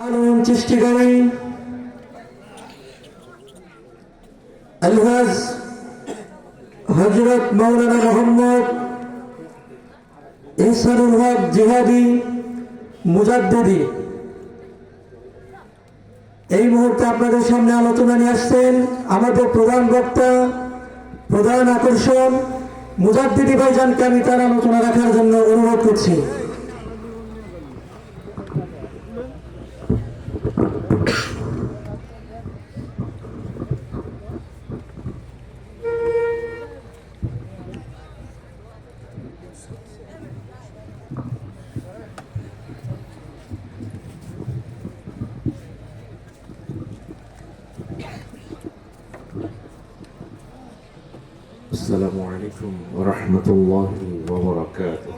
আলোড়ন সৃষ্টিকারী আলহাজ হযরত মাওলানা মোহাম্মদ ইহসানুল হক জিহাদি মুজাদ্দিদি এই মুহূর্তে আপনাদের সামনে আলোচনা নিয়ে আসছেন আমাদের প্রধান বক্তা, প্রধান আকর্ষণ মুজাদ্দিদি ভাইজানকে আমি তার আলোচনা রাখার জন্য অনুরোধ করছি। السلام عليكم ورحمة الله وبركاته.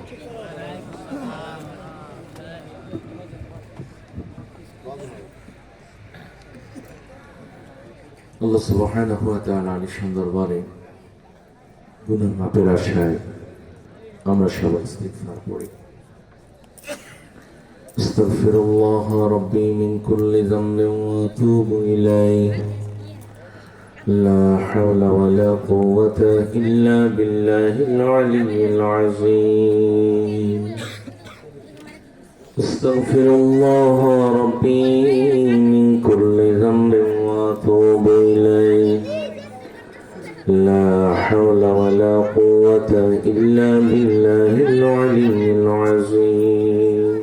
আল্লাহ সুবহানাহু ওয়া তাআলা আলিশান দরবারে গুনাহ মাফের আশায় আমরা সবাই ইস্তিগফার করি। আস্তাগফিরুল্লাহ রাব্বি মিন কুল্লি যামবিন ওয়া আতুবু ইলাইহি لا حول ولا قوة إلا بالله العلي العظيم. أستغفر الله ربي من كل ذنب وأتوب إليه لا حول ولا قوة إلا بالله العلي العظيم.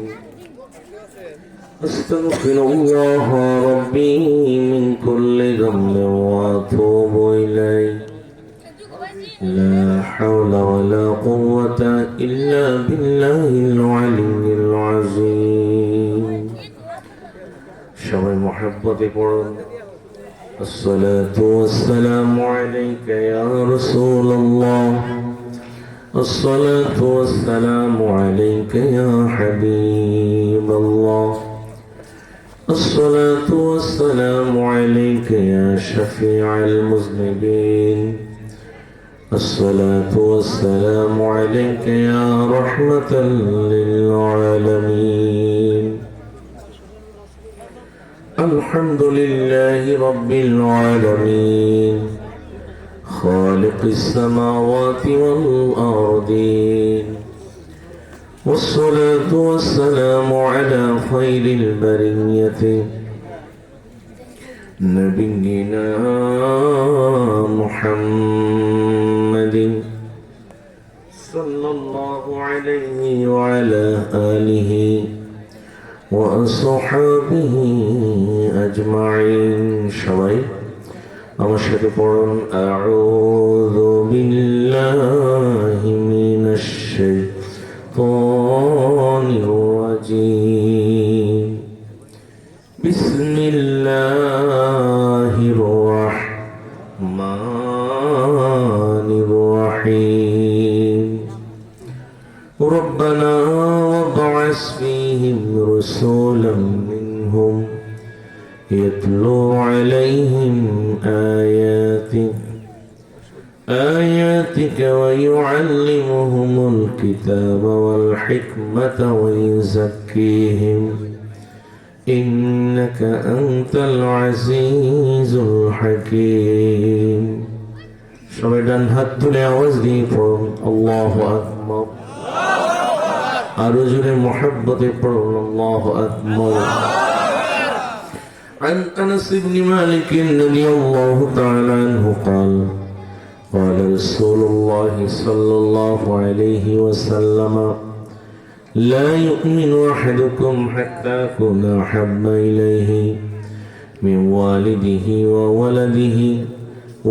أستغفر الله ربي من كل ذنب وأتوب إليه لا حول ولا قوة إلا بالله العلي العظيم. شر محبة قرآن الصلاة والسلام عليك يا رسول الله الصلاة والسلام عليك يا حبيب الله الصلاة والسلام عليك يا شفيع المذنبين الصلاة والسلام عليك يا رحمة للعالمين. الحمد لله رب العالمين خالق السماوات والأرضين والصلاة والسلام على خير البرية نبينا محمد صلى الله عليه وعلى آله وأصحابه أجمعين. شوي আমার সাথে পড়ুন أعوذ بالله من الشيطان الرجيم بسم الله الرحمن الرحيم. ربنا وابعث فيهم رسولا منهم يتلو عليهم آياتك ويعلمهم الكتاب والحكمة ويزكيهم إنك أنت العزيز الحكيم. সবাই ডান হাত তুলে আওয়াজ দিয়ে পড়ুন আল্লাহু আকবার। আরো জোরে মুহাব্বতে পড়ুন আল্লাহু আকবার। عن أنس بن مالك رضي الله تعالى عنه قال قال رسول الله صلى الله عليه وسلم لا يؤمن أحدكم حتى أكون أحب إليه من والده وولده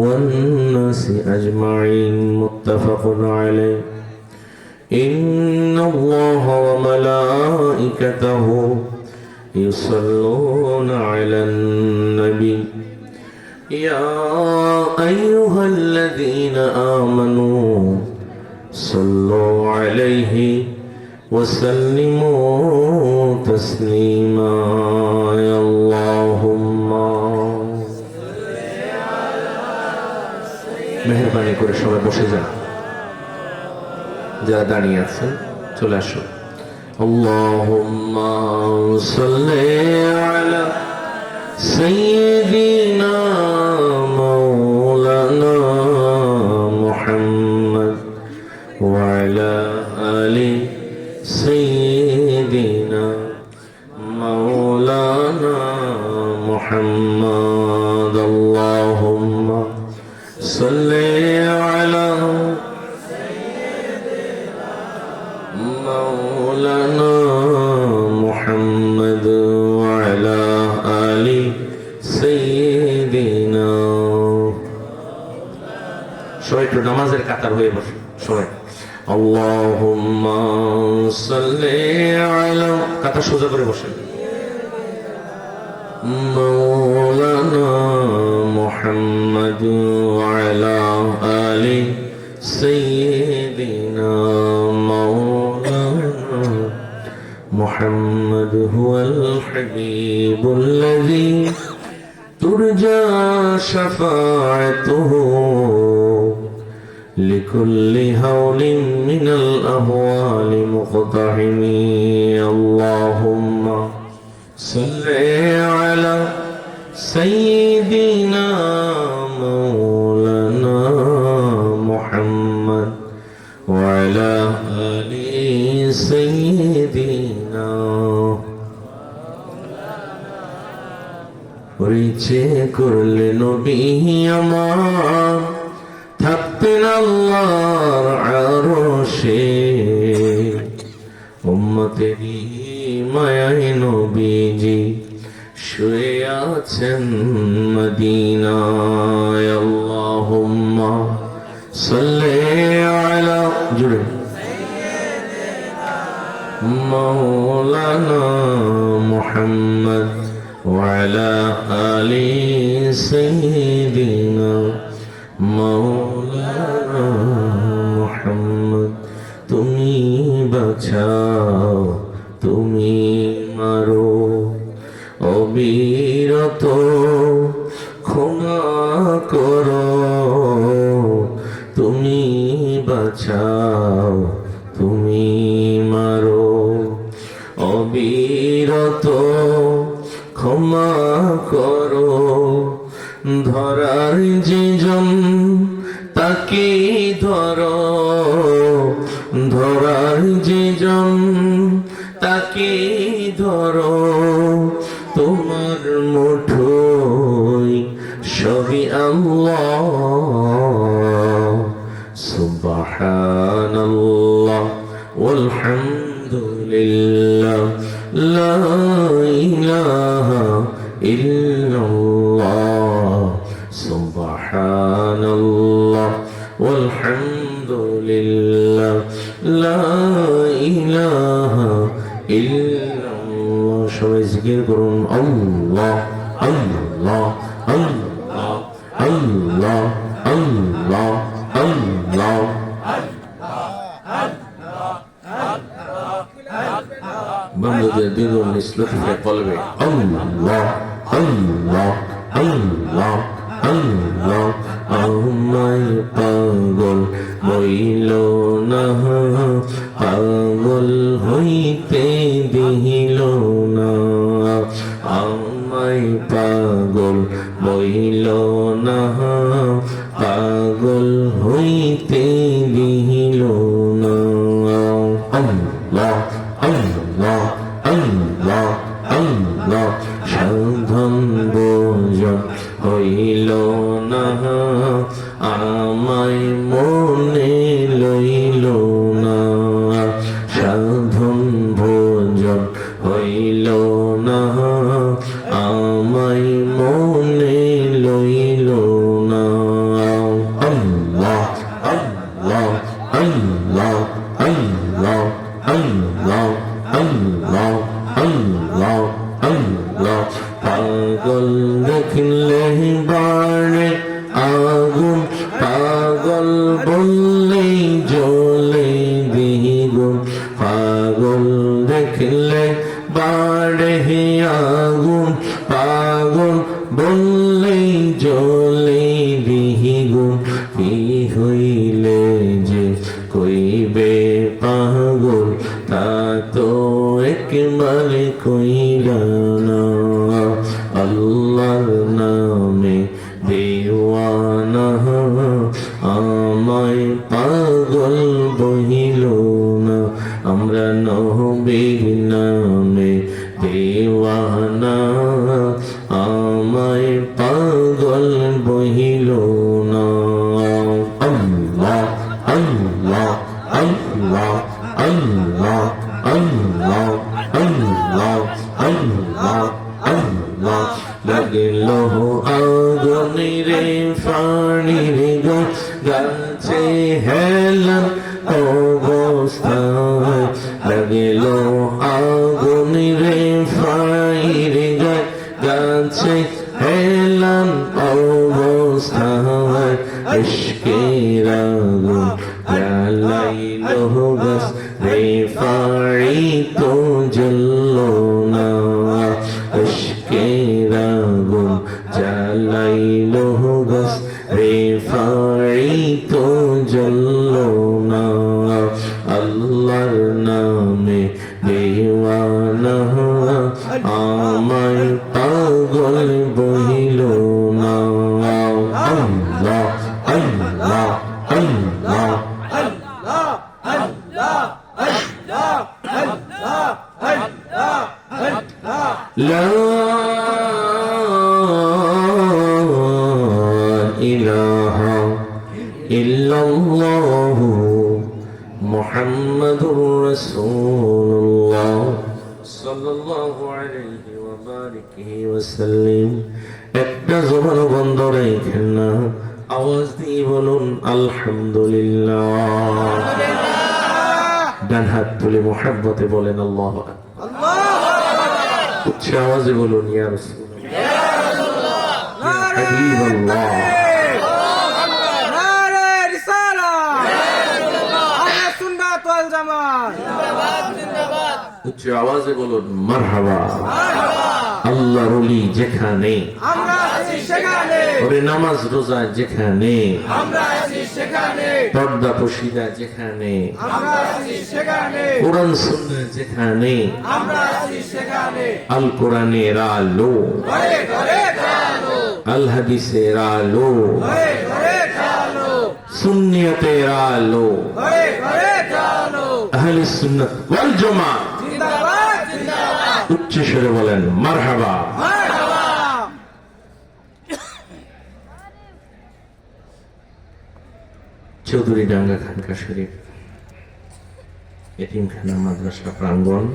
والناس أجمعين. متفق عليه. إن الله وملائكته يصلون على النبي يا أيها الذين آمنوا صلوا عليه وسلموا تسليما. اللهم মেহেরবানি করে সবাই বসে যান, যারা দাঁড়িয়ে আছেন চলে আসুন। اللهم صل على سيدنا مولانا محمد وعلى آل سيدنا مولانا محمد اللهم صل على مولانا محمد وعلى آل سيدنا সবাই একটু নামাজের কাতার হয়ে বসে সবাই اللهم صل على কাতার সোজা করে বসে مولانا محمد وعلى آل سيدنا مولانا محمد هو الحبيب الذي ترجى شفاعته لكل هول من الأهوال مقتحم اللهم صل على سيدنا مولانا محمد وعلى آل سيدنا পরিচে করলে নবী আমার থাকতেন আল্লাহর আরশে উম্মতেরই মায়ায় নবীজি শুয়ে আছেন মদিনায় আল্লাহুম্মা সাল্লি আলা জুড়ে মাওলানা মুহাম্মদ وعلى آل سيدنا مولانا محمد তুমি বাঁচাও তুমি মারো অবিরত ক্ষমা করো তুমি বাঁচাও তুমি মারো অবিরত ক্ষমা করো ধরার যেজন তাকে ধরো ধরার যেজন তাকে ধরো তোমার মুঠোয় সবই আল্লাহ সুবহানাল্লাহ ওয়ালহামদুলিল্লাহ লা ইলাহা ইল্লাল্লাহ সুবহানাল্লাহ ওয়ালহামদুলিল্লাহ লা ইলাহা ইল্লাল্লাহ সবাই জিকির করুন আল্লাহ আল্লাহ আল্লাহ আল্লাহ আল্লাহ আল্লাহ বন্ধুদের দিলুল নিসলতে কলবে আল্লাহ আল্লাহ আল্লাহ আল্লাহ আমায় পাগল বইল না পাগল হইতে দিল না আমায় পাগল বইল না পাগল হইতে দিল না আল্লাহ আল্লাহ আল্লাহ আল্লাহ সাধন বোঝন হইল না আমায় মনে লইল না সাধন ভোজন হইল না আমায় মনে লইল না আল্লাহ আল্লাহ আল্লাহ আল্লাহ আল্লাহ আল্লাহ আল্লাহ আল্লাহ পাগল দেখলে বাড়ে আগুন পাগল বললে জ্বলে দ্বিগুণ পাগল দেখলে বাড়ে আগুন পাগল বললে জ্বলে দ্বিগুণ কি হইলে যে কইবে পাগল তা তো কইরানা আল্লাহর নামে দেওয়ানা আমায় পাগল বহিল না আমরা নবীর নামে দেওয়ানা আমায় পাগল বহিল না আল্লাহ আল্লাহ আল্লাহ আল্লাহ আল্লাহ আল্লাহ আল্লাহ আল্লাহ লাগল আগুনের ফানির গাছে হেলান অবস্থায় লাগল আগুনের ফানির গাছে হেলান অবস্থায় ইশকের আগুন জ্বালাইল গাছ রে ফাড়ি তো জ্বলল না ইশকের আগুন জ্বালাইল গাছ রে ফাড়ি তো জ্বলল না আল্লাহর নামে দেওয়ানা আমায় পাগল বহিল না আল্লাহ আল্লাহ আল্লাহ لا إله إلا الله محمد رسول الله صلى الله عليه وبارك وسلم একটা জবান বন্ধ রেখেন না আওয়াজ দিয়ে বলুন আলহামদুলিল্লাহ ডান হাত তুলে মুহাব্বতে বলেন আল্লাহু আকবার উচ্চ আওয়াজে বলুন ইয়া রাসূলুল্লাহ ইয়া হাবিবাল্লাহ নারে রিসালাত আহলে সুন্নাত ওয়াল জামাত জিন্দাবাদ উচ্চ আওয়াজে বলুন মারহাবা আল্লাহর ওলি যেখানে আমরা আছি সেখানে ওরে নামাজ রোজা যেখানে আমরা আছি সেখানে পর্দা পশিদা যেখানে আমরা আছি সেখানে কোরআন সুন্নাহ যেখানে আমরা আছি সেখানে আল কোরআনের আলো ঘরে ঘরে চালো আল হাদিসের আলো ঘরে ঘরে চালো সুন্নিয়তের আলো ঘরে ঘরে চালো আহলে সুন্নাত ওয়াল জামাত জিন্দাবাদ জিন্দাবাদ উচ্চ স্বরে বলেন মারহাবা মারহাবা চৌধুরীডাঙ্গা খানকা শরীফ এতিমখানা মাদ্রাসা প্রাঙ্গণ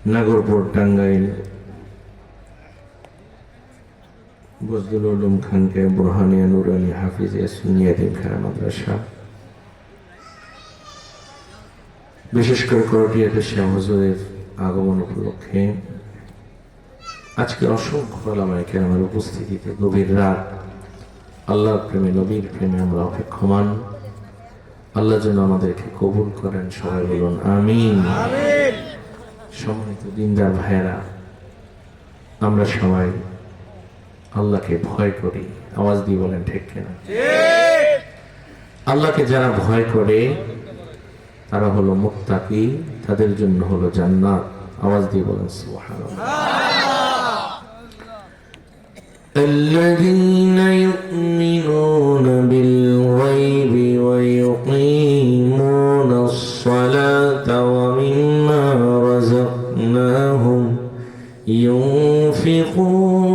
নাগরপুর টাঙ্গাইল বজলুল উলুম খানকা বুরহানিয়া নুরানি হাফিজিয়া সুন্নিয়া এতিমখানা মাদ্রাসা বিশেষ করে করটিয়াতে শাহ হুজুরের আগমন উপলক্ষে আজকে অসংখ্য ওলামায়ে কেরামের উপস্থিতিতে গভীর রাত আল্লাহর প্রেমে নবীর প্রেমে আমরা অপেক্ষমান আল্লাহ যেন আমাদেরকে কবুল করেন সবাই বলুন আমিন আমিন সম্মানিত দিনদার ভাইয়েরা আমরা সবাই আল্লাহকে ভয় করি আওয়াজ দিয়ে বলেন ঠিক কিনা ঠিক আল্লাহকে যারা ভয় করে তারা হলো মুত্তাকি তাদের জন্য হলো জান্নাত আওয়াজ দিয়ে বলেন সুবহানাল্লাহ الذين يؤمنون بالغيب ويقيمون الصلاة ومما رزقناهم ينفقون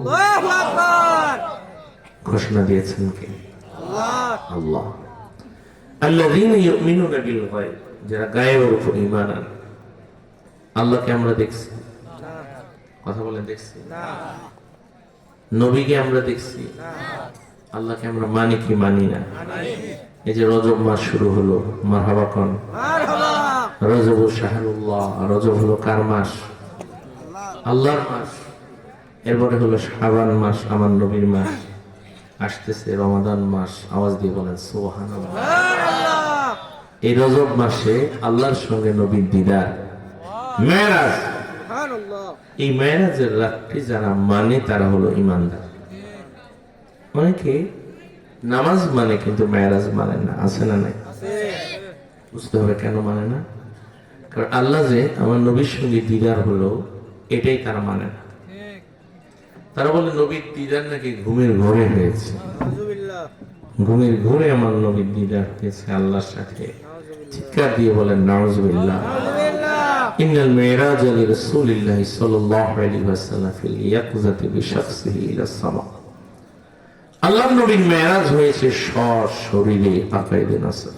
আল্লাহু আকবার ঘোষণা দিয়েছেন কে আল্লাহ আল্লাহ আল্লাযীনা ইউমিনুনা বিল গায়ব যারা গায়েবের উপর ঈমান আনে আল্লাহকে আমরা দেখছি কথা বলেন দেখছি না নবীকে আমরা দেখছি আল্লাহকে আমরা মানি কি মানি না এই যে রজব মাস শুরু হলো মারহাবা কোন মারহাবা রজব শাহরুল্লাহ রজব হলো কার মাস আল্লাহর মাস এরপরে হলো শাবান মাস আমার নবীর মাস আসতেছে রমাদান মাস আওয়াজ দিয়ে বলেন সুবহানাল্লাহ মারহাবা এই রজব মাসে আল্লাহর সঙ্গে নবীর দিদার মেরাজ সুবহানাল্লাহ এই মেরাজের রাতটি যারা মানে তারা হলো ইমানদার অনেকে নামাজ মানে কিন্তু মেরাজ মানে না, আছে না নাই? বুঝতে হবে কেন মানে না। কারণ আল্লাহ যে আমার নবীর সঙ্গে দিদার হলো, এটাই তারা মানে না। তারা বলে নবীর দিদার নাকি ঘুমের ঘোরে হয়েছে। নাউজুবিল্লাহ। ঘুমের ঘোরে আমার নবীর দিদার হয়েছে আল্লাহর সাথে। চিৎকার দিয়ে বলেন নাউজুবিল্লাহ। নাউজুবিল্লাহ। ইন্নাল মিরাজ লিরাসূলিল্লাহি সাল্লাল্লাহু আলাইহি ওয়াসাল্লাম ফিল ইয়াকযাতি বিশখসিহি ইলা সামা। আল্লাহর নবীর মেরাজ হয়েছে সশরীরে আকাইদে নাসর।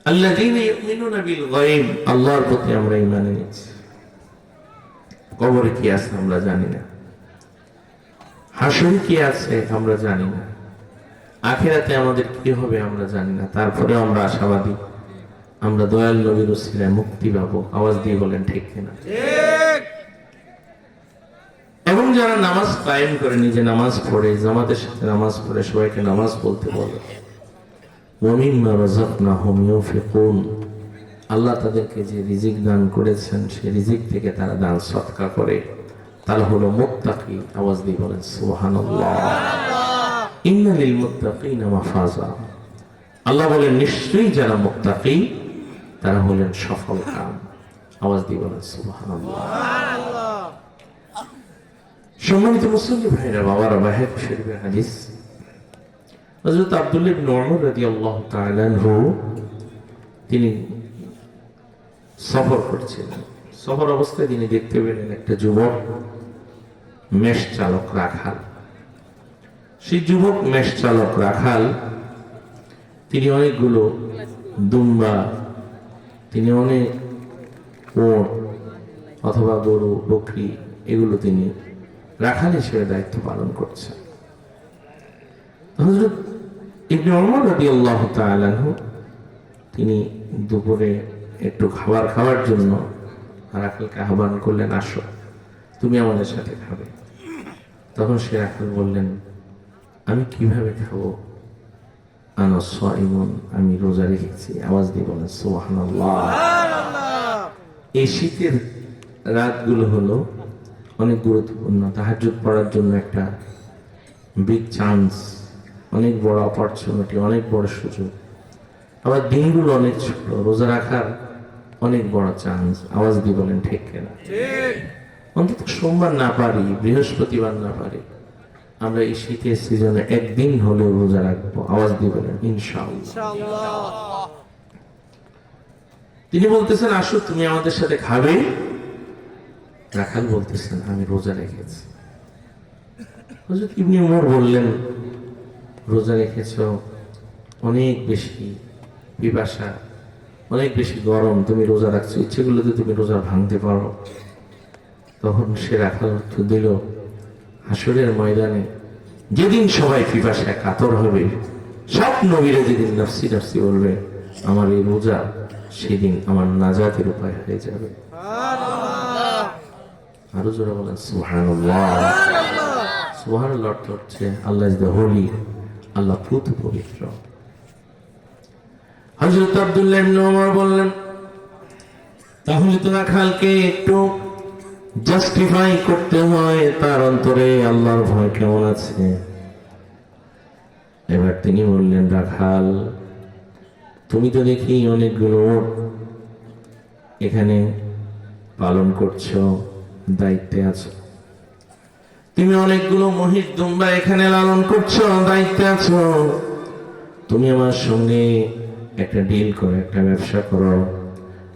আল্লাযীনা ইউমিনুনা বিল গায়ব, আল্লাহর প্রতি আমরা ঈমান এনেছি। কবরে কি আছে আমরা জানি না, হাসরে কি আছে আমরা জানি না, আখিরাতে আমাদের কি হবে আমরা জানি না। তারপরে আমরা আশাবাদী, আমরা দয়াল নবীর উসিলায় মুক্তি পাবো। আওয়াজ দিয়ে বলেন ঠিক কিনা? ঠিক। এবং যারা নামাজ কায়েম করে, নিজে নামাজ পড়ে, জামাতের সাথে নামাজ পড়ে, সবাইকে নামাজ পড়তে বলে। ওয়া মিম্মা রাযাকনাহুম ইউনফিকুন, আল্লাহ তাদেরকে যে রিজিক দান করেছেন সেই রিজিক থেকে তারা দান সদকা করে, তারা হলো মুত্তাকি। আওয়াজ দিয়ে বলেন সুবহানাল্লাহ। ইন্না লিল মুত্তাকিনা মাফাজা, আল্লাহ বলেন নিশ্চয়ই যারা মুত্তাকি তারা হলেন সফল কাম। আওয়াজ দিয়ে বলেন সুবহানাল্লাহ। সুবহানাল্লাহ। সম্মানিত মুসলিম ভাইরা, বাবারা, বাহির শরীফের হাদিস, হযরত আব্দুল্লাহ ইবনে উমর রাদিয়াল্লাহু তাআলা আনহু তিনি সফর করছিলেন। সফর অবস্থায় তিনি দেখতে পেলেন একটা যুবক মেষ চালক রাখাল। সেই যুবক মেষ চালক রাখাল তিনি অনেকগুলো দুম্বা, তিনি অনেক ওট অথবা গরু বকরি, এগুলো তিনি রাখাল হিসেবে দায়িত্ব পালন করছেন। হযরত ইবনে উমর রাদিয়াল্লাহু তাআলা আনহু তিনি দুপুরে একটু খাবার খাওয়ার জন্য রাখালকে আহ্বান করলেন, আসো তুমি আমাদের সাথে খাবে। তখন সে রাখাল বললেন, আমি কিভাবে খাবো, আনা সাইমুন, আমি রোজা রেখেছি। আওয়াজ দিয়ে বলেন সুবহানাল্লাহ। এই শীতের রাতগুলো হলো অনেক গুরুত্বপূর্ণ, তাহাজ্জুদ পড়ার জন্য একটা বিগ চান্স, অনেক বড় অপরচুনিটি, অনেক বড় সুযোগ। আবার দিনগুলো অনেক ছোট, রোজা রাখার অনেক বড় চান্স। আওয়াজ দিয়ে বলেন ঠিক কিনা? ঠিক। অন্তত সোমবার না পারি, বৃহস্পতিবার না পারি, আমরা এই শীতের সিজনে একদিন হলেও রোজা রাখবো। আওয়াজ দিয়ে বলেন ইনশাআল্লাহ। ইনশাআল্লাহ। তিনি বলতেছেন, আসো তুমি আমাদের সাথে খাবে। রাখাল বলতেছেন, আমি রোজা রেখেছি। হযরত ইবনে উমর বললেন, রোজা রেখেছ, অনেক বেশি পিপাসা, অনেক বেশি গরম, তুমি রোজা রাখছো, ইচ্ছেগুলো তো তুমি রোজা ভাঙতে পারো। তখন সে রাখাল উত্তর দিল, হাসরের ময়দানে যেদিন সবাই পিপাসায় কাতর হবে, সব নবীরা যেদিন নাফসি নাফসি বলবে, আমার এই রোজা সেদিন আমার নাজাতের উপায় হয়ে যাবে। সুবহানাল্লাহ। আরো জোরে বলেন সুবহানাল্লাহ। সুবহানাল্লাহ অর্থ হচ্ছে আল্লাহ ইজ দ্য হোলি, আল্লাহ পুত পবিত্র। হযরত আব্দুল্লাহ ইবনে ওমর বললেন, তাহলে তো রাখালকে একটু জাস্টিফাই করতে হয়, তার অন্তরে আল্লাহর ভয় কেমন আছে। এবার তিনি বললেন, রাখাল তুমি তো দেখি অনেকগুলো এখানে পালন করছো, দায়িত্বে আছো। তুমি অনেকগুলো মহিষ দুম্বা এখানে লালন করছো, দায়িত্বে আছো। তুমি আমার সঙ্গে একটা ডিল করো, একটা ব্যবসা করো,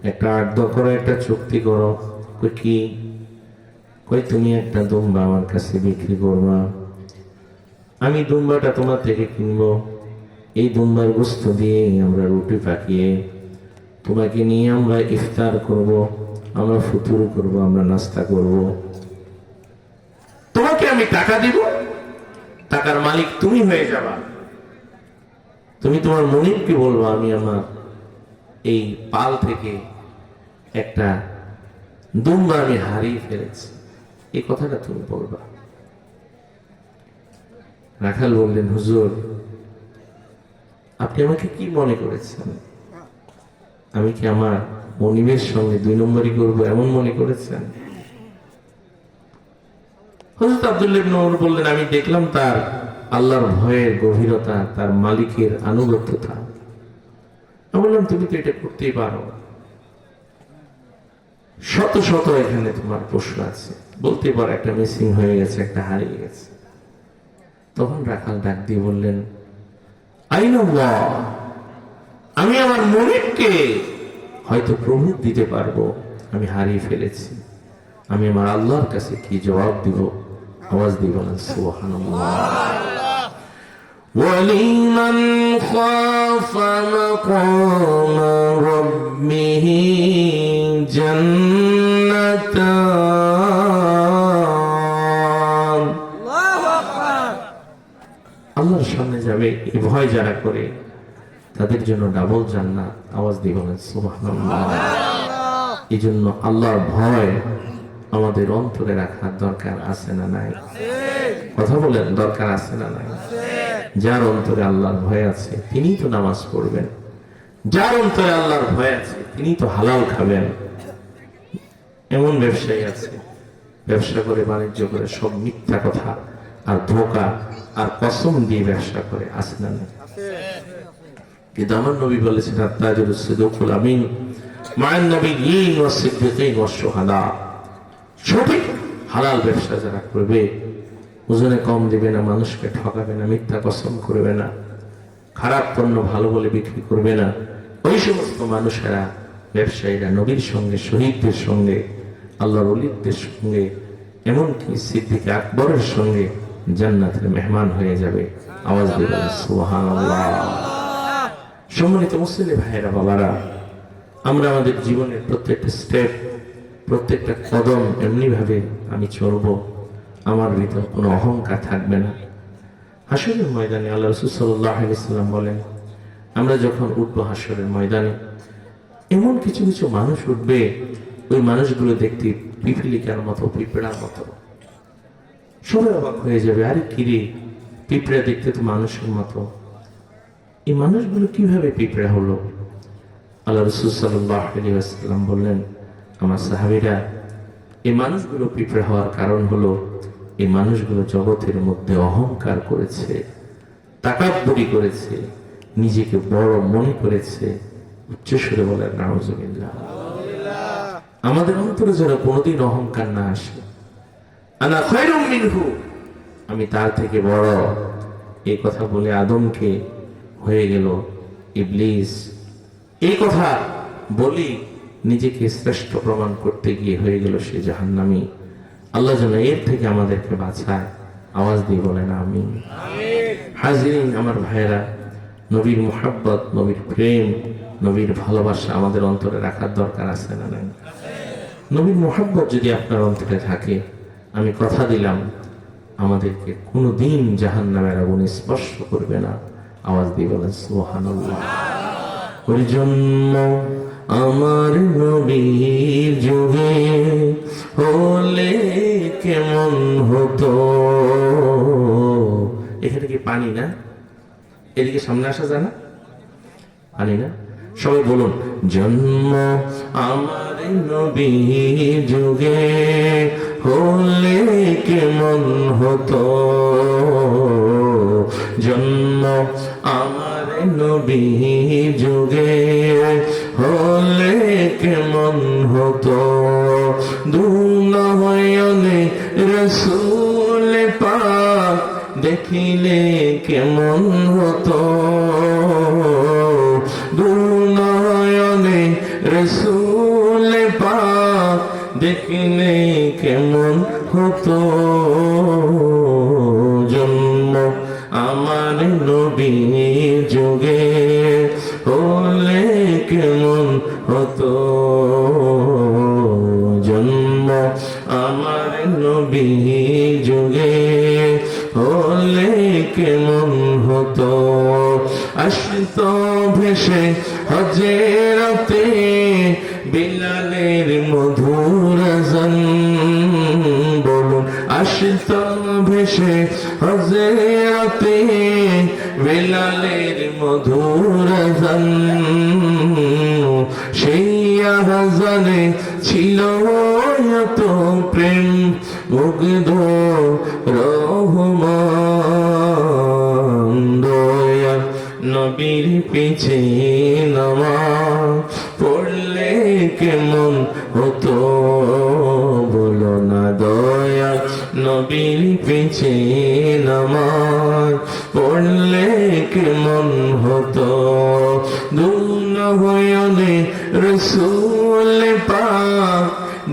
একটা আর্দ্র করো, একটা চুক্তি করো। কি? কই তুমি একটা দুম্বা আমার কাছে বিক্রি করবা, আমি দুম্বাটা তোমার থেকে কিনবো, এই দুম্বার গোস্ত দিয়ে আমরা রুটি পাকিয়ে তোমাকে নিয়ে আমরা ইফতার করব, আমরা ফুতুর করব, আমরা নাস্তা করব। তোমাকে আমি টাকা দিব, টাকার মালিক তুমি হয়ে যাবা। তুমি তোমার মনিবকে বলবো, আমি আমার এই পাল থেকে একটা দুম্বা আমি হারিয়ে ফেলেছি, এই কথাটা তুমি বলবা। রাখাল বললেন, হুজুর আপনি আমাকে কি মনে করেছেন? আমি কি আমার মনিবের সঙ্গে 2 নম্বরই করবো এমন মনে করেছেন? হযরত আব্দুল্লাহ ইবনে ওমর বললেন, আমি দেখলাম তার আল্লাহর ভয়ের গভীরতা, তার মালিকের আনুগত্যতা। আমি বললাম তুমি তো এটা করতেই পারো, শত শত এখানে তোমার পশু আছে, বলতে পারো একটা মিসিং হয়ে গেছে, একটা হারিয়ে গেছে। তখন রাখাল ডাক দিয়ে বললেন, আইনাল্লাহ, আমি আমার মনিবকে হয়তো প্রভু দিতে পারবো, আমি হারিয়ে ফেলেছি, আমি আমার আল্লাহর কাছে কি জবাব দিব? আওয়াজ দিয়ে বলেন সুবহানাল্লাহ। ওয়ালিমান খাফা মাকাম রাব্বিহি জান্নাতান। আল্লাহু আকবার। আল্লাহর সামনে যাবে এই ভয় যারা করে, তাদের জন্য ডাবল জান্নাত। আওয়াজ দিয়ে বলেন সুবহানাল্লাহ। এই জন্য আল্লাহর ভয় আমাদের অন্তরে রাখার দরকার আছে না নাই? কথা বলেন, দরকার আছে না নাই? যার অন্তরে আল্লাহর ভয় আছে তিনি তো নামাজ পড়বেন, যার অন্তরে আল্লাহর ভয় আছে তিনি তো হালাল খাবেন। এমন ব্যবসায়ী আছে, ব্যবসা করে, বাণিজ্য করে, সব মিথ্যা কথা আর ধোঁকা আর কসম দিয়ে ব্যবসা করে, আছে না নাই? কিন্তু আমার নবী বলেছেন, আত-তাজিরুস সিদুকুল আমিন মা'আন নাবিয়্যিন ওয়াস সিদ্দীকিন ওয়াস শুহাদা। সঠিক হালাল ব্যবসা যারা করবে, ওজনে কম দিবে না, মানুষকে ঠকাবে না, মিথ্যা কসম করবে না, খারাপ পণ্য ভালো বলে বিক্রি করবে না, ওই সমস্ত মানুষেরা, ব্যবসায়ীরা নবীর সঙ্গে, শহীদদের সঙ্গে, আল্লাহর ওলিদের সঙ্গে, এমনকি সিদ্দিক আকবরের সঙ্গে জান্নাতের মেহমান হয়ে যাবে। আওয়াজ দিয়ে বলেন সুবহানাল্লাহ। সম্মানিত মুসলিম ভাইয়েরা, বাবারা, আমরা আমাদের জীবনের প্রত্যেকটা স্টেপ, প্রত্যেকটা কদম এমনি ভাবে আমি চলবো, আমার ভিতর কোনো অহংকার থাকবে না। হাসরের ময়দানে আল্লাহ রাসূল সাল্লাল্লাহু আলাইহি ওয়াসাল্লাম বলেন, আমরা যখন উঠবো হাসরের ময়দানে, এমন কিছু কিছু মানুষ উঠবে, ওই মানুষগুলো দেখতে পিপিলিকার মতো, পিঁপড়ার মতো। সবাই অবাক হয়ে যাবে, আরে কিরে, পিঁপড়া দেখতে তো মানুষের মতো, এই মানুষগুলো কিভাবে পিঁপড়া হলো? আল্লাহ রাসূল সাল্লাল্লাহু আলাইহি ওয়াসাল্লাম বললেন, আমার সাহাবীরা, এই মানুষগুলো পিঁপড়া হওয়ার কারণ হলো, এই মানুষগুলো জগতের মধ্যে অহংকার করেছে, তাকাব্বুরি করেছে, নিজেকে বড় মনে করেছে। উচ্চ সুরে বলেন নাউজুবিল্লাহ। আমাদের অন্তরে যেন কোনোদিন অহংকার না আসে, আনা খায়রুম মিনহু, আমি তার থেকে বড়, এই কথা বলে আদমকে হয়ে গেল ইবলিস। এই কথা বলি নিজেকে শ্রেষ্ঠ প্রমাণ করতে গিয়ে হয়ে গেল সে জাহান্নামী। আল্লাহ যেন এর থেকে আমাদেরকে বাঁচায়। আওয়াজ দিয়ে বলেন আমিন। হাজিরিন, আমার ভাইয়েরা, নবীর মুহাব্বত, নবীর প্রেম, নবীর ভালোবাসা আমাদের অন্তরে রাখার দরকার আছে না নাই? নবীর মুহাব্বত যদি আপনার অন্তরে থাকে, আমি কথা দিলাম আমাদেরকে কোনোদিন জাহান্নামের আগুন স্পর্শ করবে না। আওয়াজ দিয়ে বলেন সুবহানাল্লাহ। ওই জন্য আমার নবীর যুগে হলে কেমন হতো। এখানে কি পানি না? এদিকে সামনে আসা যায় না? পানি না? সবাই বলুন, জন্ম আমার নবীর যুগে হলে কেমন হতো, জন্ম আমার নবীর যুগে হলে কেমন হতো, দুনয়নে রাসূল পাক দেখিলে কেমন হতো, দুনয়নে রাসূল পাক দেখিলে কেমন হতো, জন্ম আমার নবীর যুগে হলে কেমন হতো, জন্ম আমার নবীর যুগে হলে কেমন হতো। আসত ভেসে হজরতে বিলালের মধুর আযান, বলুন, আসত ভেসে হজরতে বিলালের মধুর আযান, সেই আযানে ছিল এত প্রেম মুগ্ধ রহমান, পিছে নামাজ পড়লে কেমন হতো বলো না দয়া নবীর পিছে নামাজ পড়লে কেমন হতো দুনয়নে রসুল পাক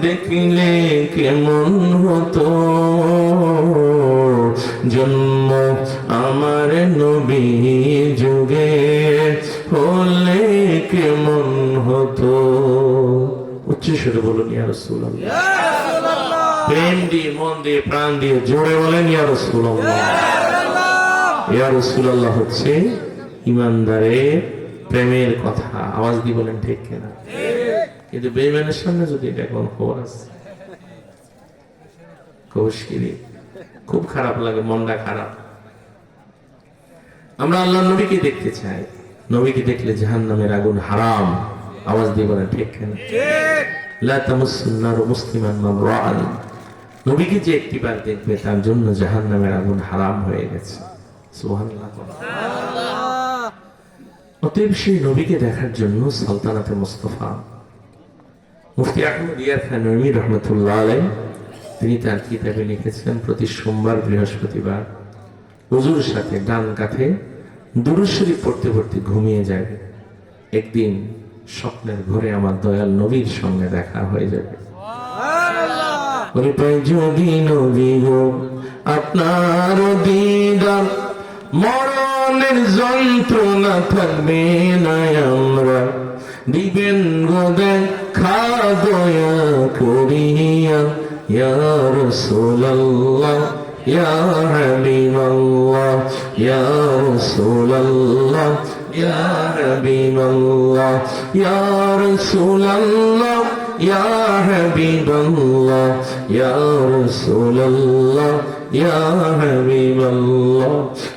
দেখলে কেমন হতো জন্ম আমার নবী যুগে হলে কেমন হতো উচ্চ সুরে বলুন ইয়া রাসূলুল্লাহ প্রেম দিয়ে মন দিয়ে প্রাণ দিয়ে জোরে বলেন ইয়া রাসূলুল্লাহ ইয়া রাসূলুল্লাহ হচ্ছে ইমানদারের প্রেমের কথা আওয়াজ দিয়ে বলেন ঠিক কিনা কিন্তু বেঈমানের সামনে যদি এটা কোন খবর আছে কৌশিরি খুব খারাপ লাগে মনটা খারাপ আমরা আল্লাহর নবীকে দেখতে চাই নবীকে দেখলে জাহান্নামের আগুন হারাম আওয়াজ দিয়ে বলেন ঠিক কিনা লা তামাসসুন নার মুসলিমান মান রাআন নবীকে যে একটিবার দেখবে তার জন্য জাহান্নামের আগুন হারাম হয়ে গেছে সুবহানাল্লাহ অতএব সেই নবীকে দেখার জন্য সালতানাতে মুস্তাফা মুফতি আহমদ ইয়ার খান নঈমি রাহমাতুল্লাহ আলাইহি তিনি তার কিতাবে লিখেছেন প্রতি সোমবার বৃহস্পতিবার হুজুর সাথে ডান কাঁধে দুরূদ শরীফ পড়তে পড়তে ঘুমিয়ে যাবে একদিন স্বপ্নের ঘরে আমার দয়াল নবীর সঙ্গে দেখা হয়ে যাবে ওরে পাই যদি নবী গো আপনার দিদার মরণের যন্ত্রণা থাকবে না আমরা দিবেন গো দেখা দয়া করিয়া ইয়া রাসূলুল্লাহ ইয়া হাবিবাল্লাহ ইয়া রাসূলুল্লাহ ইয়া হাবিবাল্লাহ ইয়া রাসূলুল্লাহ ইয়া হাবিবাল্লাহ ইয়া রাসূলুল্লাহ ইয়া হাবিবাল্লাহ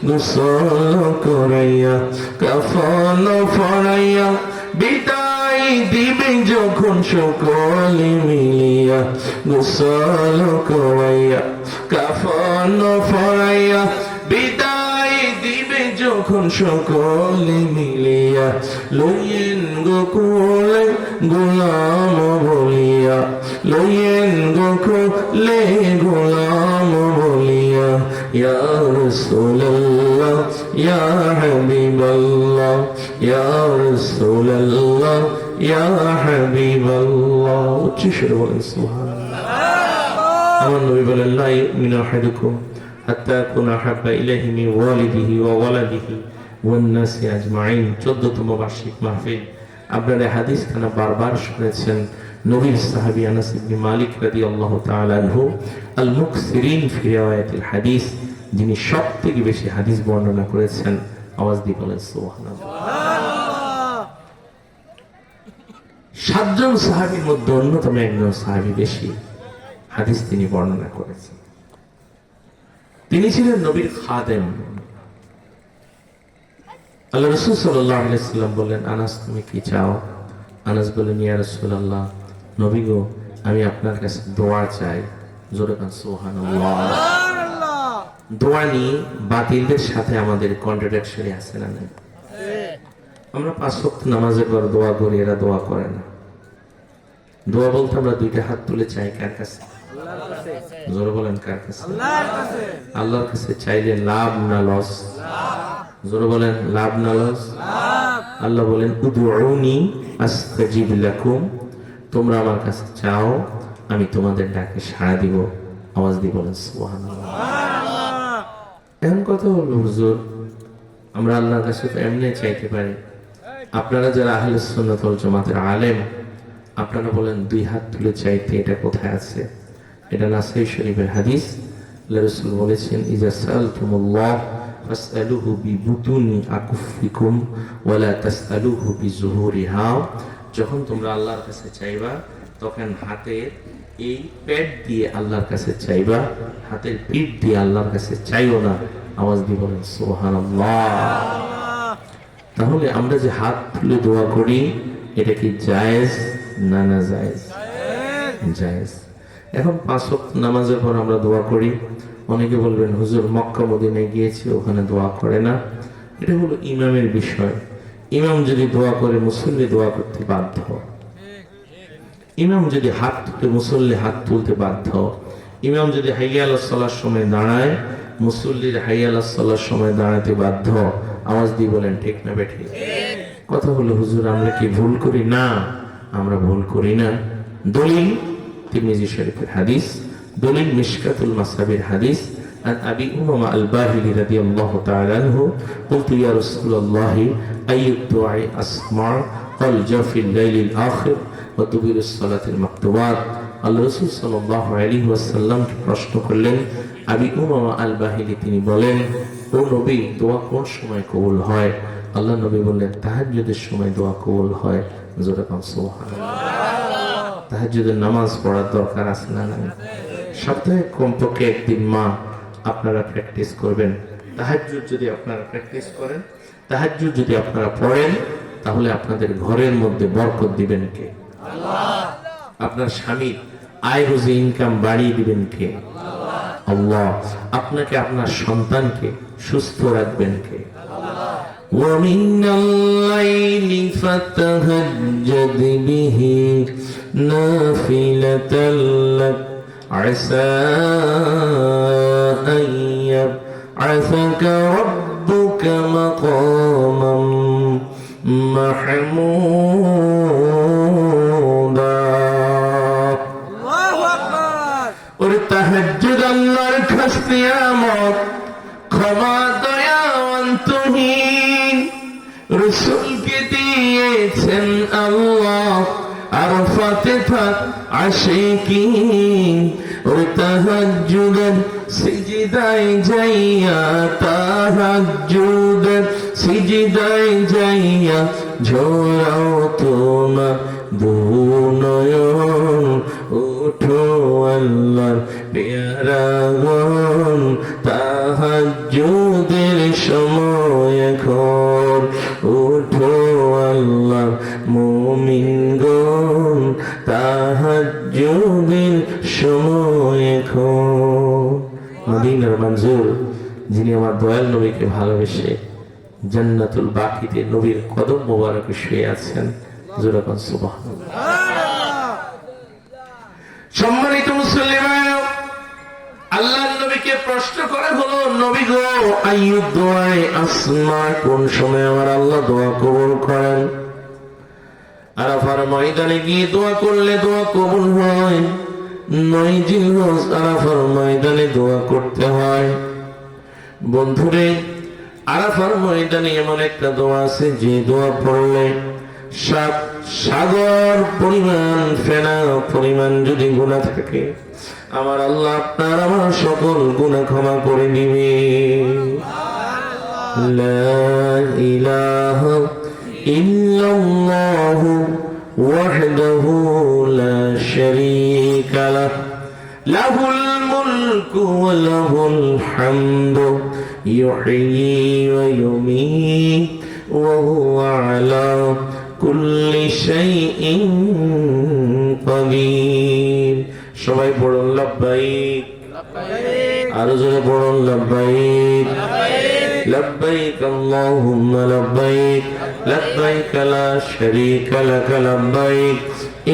গোসল করাইয়া কাফন পরাইয়া বিদায় দিবে যখন সকলে মিলিয়া গোসল করাইয়া কাফন পরাইয়া বিদায় দিবে যখন সকলে মিলিয়া লইয়েন গোকুলে গোলাম বলিয়া লইয়েন গোকুলে গোলাম বলিয়া ইয়া রাসূলুল্লাহ ইয়া হাবিবাল্লাহ ইয়া রাসূলুল্লাহ ইয়া হাবিবাল্লাহ উচ্চ সুরে বলেন সুবহানাল্লাহ আমার নবী বলেন লা ইউমিনু আহাদুকুম হাত্তা আকুনা আহাব্বা ইলাইহি মিন ওয়ালিদিহি ওয়া ওয়ালাদিহি ওয়ান নাসি আজমাইন 14তম বার্ষিক মাহফিল আপনারা হাদিস খানা বারবার শুনেছেন নবীর সাহাবী আনাস ইবনে মালিক রাদিয়াল্লাহু তাআলা আনহু আল মুকসিরিন ফি রিওয়ায়াতিল হাদিস যিনি সবথেকে বেশি হাদিস বর্ণনা করেছেন আওয়াজ দিয়ে বলেন সুবহানাল্লাহ 7 জন সাহাবীর মধ্যে অন্যতম একজন সাহাবী বেশি হাদিস তিনি বর্ণনা করেছেন তিনি ছিলেন নবীর খাদেম আল্লাহ রাসূল সাল্লাল্লাহু আলাইহি ওয়াসাল্লাম বললেন আনাস তুমি কি চাও আনাস বললেন ইয়া রাসূলুল্লাহ নবী গো আমি আপনার কাছে দোয়া চাই জোরে বলেন সুবহানাল্লাহ দোয়া নিয়ে বাতিলদের সাথে আমাদের কন্ট্রাডিকশন আছে না নাই আমরা 5 ওয়াক্ত নামাজের পর দোয়া করি এরা দোয়া করে না দোয়া বলতে আমরা দুইটা হাত তুলে চাই কার কাছে আল্লাহর কাছে জোরে বলেন কার কাছে আল্লাহর কাছে চাইলে লাভ না লস জোরে বলেন লাভ না লস আল্লাহ বলেন উদউনি আস্তাজিব লাকুম তোমরা আমার কাছে চাও আমি তোমাদের ডাকে সাড়া দিব আওয়াজ দিয়ে বলেন সুবহানাল্লাহ এমন কথা বলবো হুজুর আমরা আল্লাহর কাছে তো এমনি চাইতে পারি আপনারা যারা আহলে সুন্নাত ওয়াল জামাতের আলেম আপনারা বলেন দুই হাত তুলে চাইতে এটা কোথায় আছে এটা নাসাই শরীফের হাদিস আল্লাহ রাসূল বলেছেন ইজা সালতুমুল্লাহ ফাসআলুহু বিবুতুনি আকুফিকুম ওয়ালা তাসআলুহু বিজুহুরিহা যখন তোমরা আল্লাহর কাছে চাইবা তখন হাতের এই পেট দিয়ে আল্লাহর কাছে চাইবা হাতের পিঠ দিয়ে আল্লাহর কাছে চাইও না আওয়াজ দিয়ে বলেন সুবহানাল্লাহ তাহলে আমরা যে হাত তুলে দোয়া করি এটা কি জায়েজ না না জায়েজ জায়েজ এখন 5 ওয়াক্ত নামাজের পর আমরা দোয়া করি অনেকে বলবেন হুজুর মক্কা মদিনায় গিয়েছি ওখানে দোয়া করে না এটা হলো ইমামের বিষয় ইমাম যদি দোয়া করে মুসল্লি দোয়া করতে বাধ্য, ইমাম যদি হাত তুলে মুসল্লি হাত তুলতে বাধ্য, ইমাম যদি হাইয়া আলাস সালার সময় দাঁড়ায় মুসল্লির হাইয়া আলাস সালার সময় দাঁড়াতে বাধ্য। আওয়াজ দিয়ে বলেন ঠিক না বেঠিক? কথা হলো হুজুর আমরা কি ভুল করি? না, আমরা ভুল করি না। দলিল তিরমিজি শরীফের হাদিস, দলিল মিশকাতুল মাসাবির হাদিস। عن أبي أمامة الباهلي رضي الله تعالى عنه قلت يا رسول الله أي الدعاء أسمع؟ قال جوف الليل الآخر ودبر الصلاة المكتوبات। আল্লাহ রাসূল সাল্লাল্লাহু আলাইহি ওয়াসাল্লাম প্রশ্ন করলেন, আবি উমামা আল বাহিলি তিনি বলেন, ও নবী দোয়া কোন সময় কবুল হয়? আল্লাহ নবী বললেন তাহাজ্জুদের সময় দোয়া কবুল হয়। জোরে কাম সুবহানাল্লাহ। তাহাজ্জুদের নামাজ পড়ার দরকার আছে না নাই? সপ্তাহে কমপক্ষে একদিন মা আপনারা প্র্যাকটিস করবেন। তাহাজ্জুদ যদি আপনারা প্র্যাকটিস করেন, তাহাজ্জুদ যদি আপনারা পড়েন, তাহলে আপনাদের ঘরের মধ্যে বরকত দিবেন কে? আল্লাহ। আপনার স্বামীর আয় রুজি ইনকাম বাড়িয়ে দিবেন কে? আল্লাহ। আপনাকে আপনার সন্তানকে সুস্থ রাখবেন কে? আল্লাহ। وَمِنَ اللَّيْلِ فَتَهَجَّدْ بِهِ نَافِلَةً لَكَ عسى أن يبعثك ربك مقاما محمودا। الله أكبر। और तहज्जुद अल्लाहर खास नियामत, ক্ষমা দয়াবান তুহিন রাসূলকে দিয়েছেন আল্লাহ। আরাফাতে থাক আশিকিন, ওর তাহাজ্জুদের সিজদায় যাইয়া, তাহাজ্জুদের সিজদায় যাইয়া ঝরাও তোমার দুনয়ন। ওঠো আল্লাহর পেয়ারাগণ, তাহাজ্জুদের সময় এখন। ওঠো আল্লাহর মুমিনগণ, তাহাজ্জুদের সময় এখন। মদিনার মঞ্জুর যিনি আমার দয়াল নবীকে ভালোবেসে জান্নাতুল বাকিতে নবীর কদম মোবারকে শুয়ে আছেন, জোরে বলেন সুবহানাল্লাহ। সম্মানিত মুসলিমান, আল্লাহর নবীকে প্রশ্ন করা হলো, নবী গো আইয়ুদ দুআয়ে আসমা, কোন সময় আমার আল্লাহ দোয়া কবুল করেন? আরাফার ময়দানে গিয়ে দোয়া করলে দোয়া কবুল হয়। 9 জিলহজ আরাফার ময়দানে দোয়া করতে হয়। বন্ধুরে, আরাফার ময়দানে এমন একটা দোয়া আছে যে দোয়া পড়লে 7 সাগর পরিমাণ, ফেনা পরিমাণ যদি গুনাহ থাকে, আমার আল্লাহ আপনার আমার সকল গুনাহ ক্ষমা করে দিবে। লা ইলাহা ইল্লাল্লাহু ওয়াহদাহু লা শারীকা লাহ, লাহুল মুলকু ওয়া লাহুল হামদু ইউহয়ী ওয়া ইউমীত ওয়া হুয়া আলা কুল্লি শাইইন কাদির। সবাই পড়ুন লাব্বাইক, আরো জোরে পড়ুন লাব্বাইক, লাব্বাইক আল্লাহুম্মা লাব্বাইক, লাব্বাইক লা শারীকা লাক লাব্বাইক,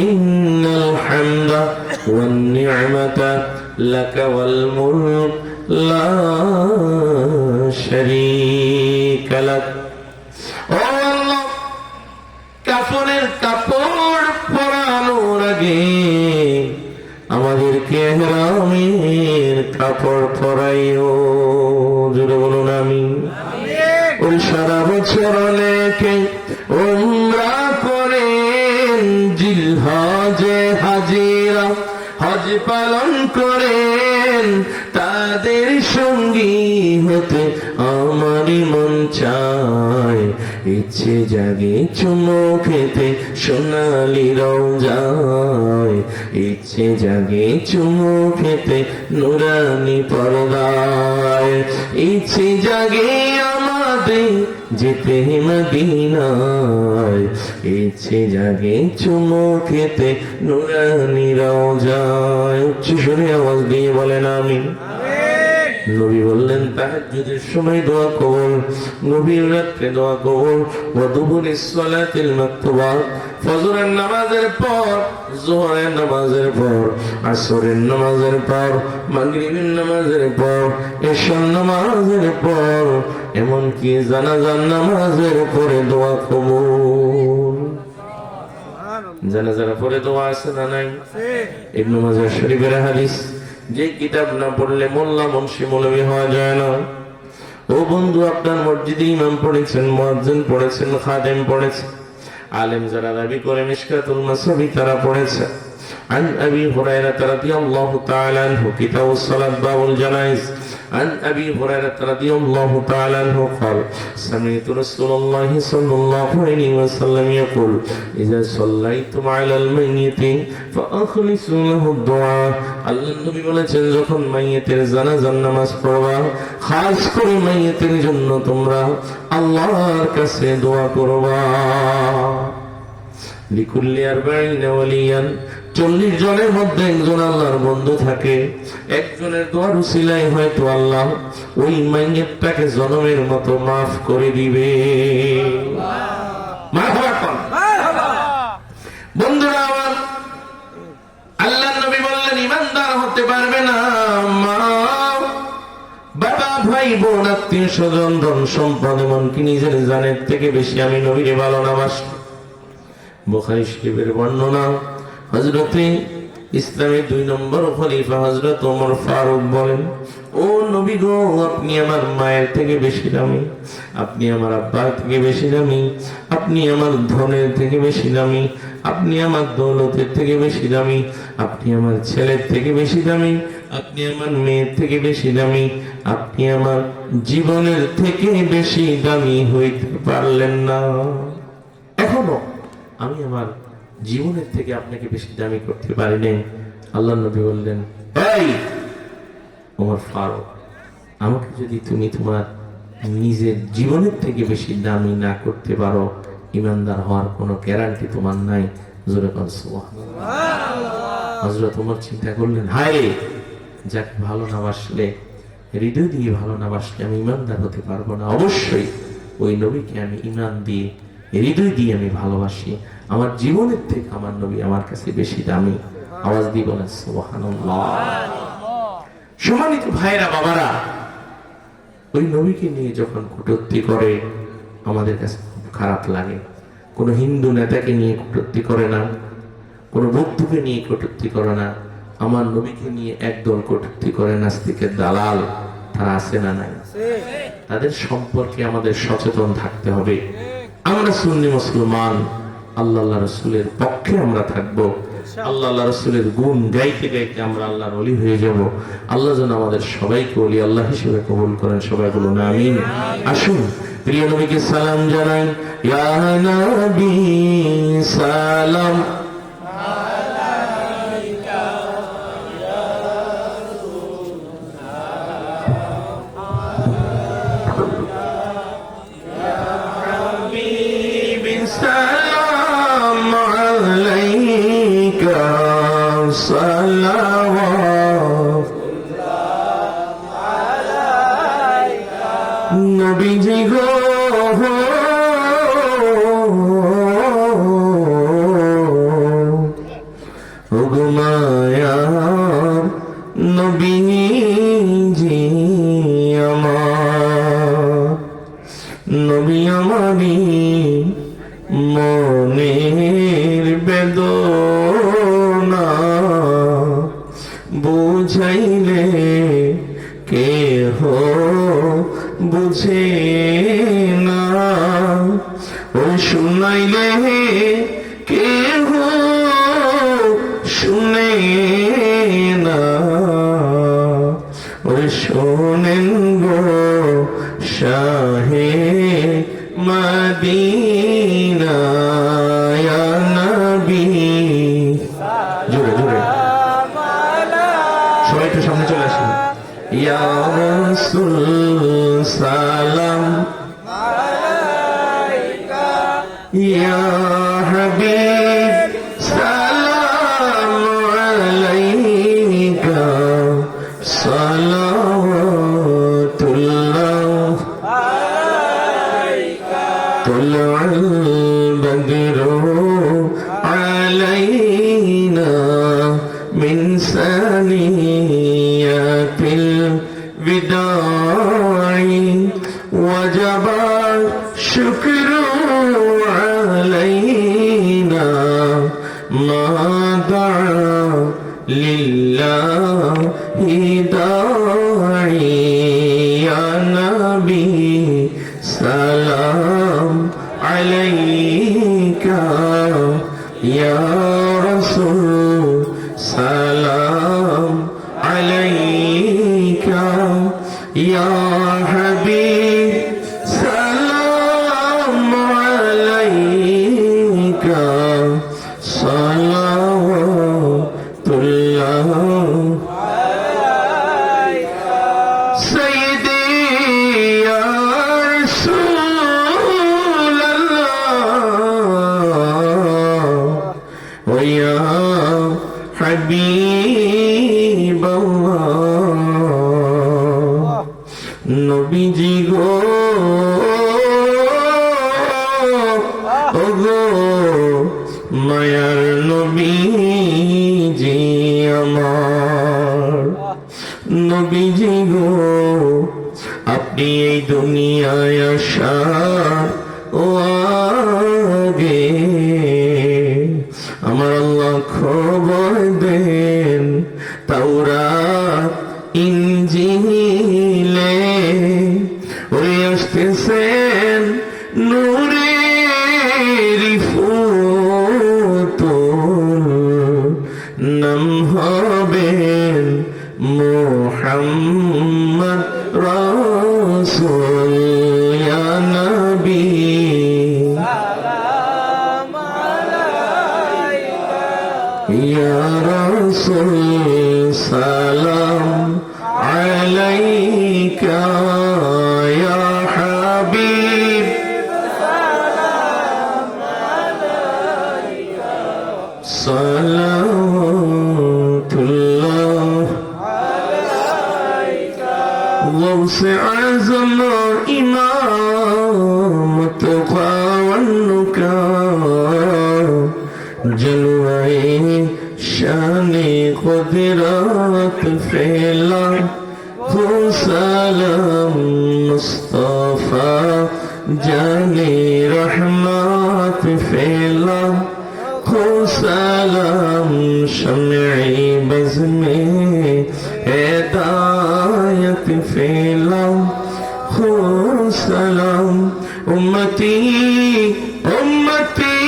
ইন্নাল হামদা ওয়ান নি'মাতা লাক ওয়াল মুলক লা শারীকা লাক। ও আল্লাহ, কাফনের কাপড় পরানোর আগে আমাদেরকে ইহরামের কাপড় পরাইও। জোরে বলুন আমিন। ওই সারা বছর অনেকে উমরা করেন, জিলহজে হাজিরা হজ পালন করেন, তাদের সঙ্গী হতে আমারই মন চায়। ইচ্ছে জাগে চুমো খেতে সোনালি রওজায়, ইচ্ছে জাগে চুমো খেতে নুরানি পর্দায়, ইচ্ছে জাগে আমাদের যেতে মদিনায়, ইচ্ছে জাগে চুমো খেতে নুরানি রওজায়। উচ্চ সুরে আওয়াজ দিয়ে বলেন আমিন। নবী বললেন তাহাজ্জুদের সময় দোয়া কবুল, গভীর রাত্রে দোয়া কবুল, ওয়া দুবুরিস সালাতিল মাকতুবা, ফজরের নামাজের পর, যোহরের নামাজের পর, আসরের নামাজের পর, মাগরিবের নামাজের পর, এশার নামাজের পর, এমনকি জানাজার নামাজের পরে দোয়া কবুল। জানাজার পরে দোয়া আছে না নাই? ইবনে মাজাহ শরীফের হাদিস, যে কিতাব না পড়লে মোল্লা মুন্সি মৌলবী হওয়া যায় না। ও বন্ধু, আপনার মসজিদে ইমাম পড়েছেন, মুয়াজ্জিন পড়েছেন, খাদেম পড়েছেন, আলেম যারা দাবি করে মিশকাতুল মাসাবি তারা পড়েছে। عن أبي هريرة رضي الله تعالى عنه كتاب الصلاة باب الجنائز عن أبي هريرة رضي الله تعالى عنه قال سمعت رسول الله صلى الله عليه وسلم يقول إذا صليتم على الميت فأخلصوا له الدعاء আল্লাহর নবী বলেছেন, যখন মাইয়িতের জানাজার নামাজ পড়বা, খাস করে মাইয়িতের জন্য তোমরা আল্লাহর কাছে দোয়া করবা। লিকুল্লি আরবাঈনা ওয়ালিয়ান, 40 জনের মধ্যে একজন আল্লাহর বন্ধু থাকে। একজনের দোয়ার উসিলায় হয়তো আল্লাহ ওই মাইয়িতটাকে জনমের মতো মাফ করে দিবে। বন্ধুরা আমার, আল্লাহর নবী বললেন ঈমানদার হতে পারবে না মা, বাবা, ভাই, বোন, আত্মীয় স্বজন, ধন সম্পদ, এমনকি নিজের জানের থেকে বেশি আমি নবীকে ভালো না বাসি। বুখারী শরীফের বর্ণনা, হযরতে ইসলামের 2 নম্বর খলিফা হযরত ওমর ফারুক বলেন, ও নবী গো, আপনি আমার মায়ের থেকে বেশি দামি, আপনি আমার আব্বার থেকে বেশি দামি, আপনি আমার ধনের থেকে বেশি দামি, আপনি আমার দৌলতের থেকে বেশি দামি, আপনি আমার ছেলের থেকে বেশি দামি, আপনি আমার মেয়ের থেকে বেশি দামি, আপনি আমার জীবনের থেকে বেশি দামি হইতে পারলেন না। এখনো আমি আমার জীবনের থেকে আপনাকে বেশি দামি করতে পারি নাই। আল্লাহ নবী বললেন, এই ওমর ফারুক, আমাকে যদি তুমি তোমার নিজের জীবনের থেকে বেশি দামি না করতে পারো, ঈমানদার হওয়ার কোনো গ্যারান্টি তোমার নাই। জোরে বল সুবহানাল্লাহ। হযরত ওমর চিন্তা করলেন, হায়, যাকে ভালো না বাসলে, হৃদয় দিয়ে ভালো না বাসলে আমি ঈমানদার হতে পারবো না। অবশ্যই ওই নবীকে আমি ঈমান দিয়ে, হৃদয় দিয়ে আমি ভালোবাসি। আমার জীবনের থেকে আমার নবী আমার কাছে বেশি দামি। আওয়াজ দিয়ে বলেন সুবহানাল্লাহ। সম্মানিত ভাইরা, বাবারা, ওই নবীকে নিয়ে যখন কটূক্তি করে আমাদের কাছে খুব খারাপ লাগে। কোন হিন্দু নেতাকে নিয়ে কটূক্তি করে না, কোন বৌদ্ধকে নিয়ে কটূক্তি করে না, আমার নবীকে নিয়ে একদল কটূক্তি করে নাস্তিকের দালাল। তারা আছে না নাই? তাদের সম্পর্কে আমাদের সচেতন থাকতে হবে। আমরা সুন্নি মুসলমান, আল্লাহ রাসূলের পক্ষে আমরা থাকবো। আল্লাহ রাসূলের গুণ গাইতে গাইতে আমরা আল্লাহর ওলি হয়ে যাব। আল্লাহ যেন আমাদের সবাইকে ওলি আল্লাহ হিসেবে কবুল করেন। সবাই বলুন আমিন। আসুন প্রিয় নবীকে সালাম জানাই। ইয়া নবী সালাম আলাইকা, ইয়া রাসূলুল্লাহ, ইয়া হাবিবি সালাম আলাইকা, সালাওয়াত আলাইকা নবীজি গো। মায়ার নবীজি আমার, নবী আমারি মনের বেদনা বুঝাইলে কেহ বুঝে না, ও শুনাইলে কেহ শুনে না, ও শোনেন গো শাহে মদিনা ইয়া নবী। জোরে জোরে সবাই একটু সামনে চলে আসুন। ইয়া রাসূল সালাম আলাইকা, ইয়া হাবিব সালাম আলাইকা, সালাওয়াত ما دعا لله داعي يا نبي سلام عليك يا رسول سلام عليك يا حبيب سلام عليك صلوات الله سيدي يا رسول الله ويا حبيب الله নবীজি গো ওগো মায়ার নবীজি আমার নবীজি গো আপনি এই দুনিয়ায় আসার ও আগে আমার আল্লাহ খবর দেন তাওরাত ইনজিলে ওই আসতেছেন নূরের ফুতুল নাম হবেন মুহাম্মদ রাসূল ইয়া নবী ইয়া রাসূল সালাম আলাইকা ইয়া হাবিব সালাওয়াতুল্লাহ غوث أعظم إمام التقى والنكار جلوة شان قدرات فعلا سلام مصطفى جاني رحمات فعلا سلام شمعي بزمي هداية فعلا سلام أمتي أمتي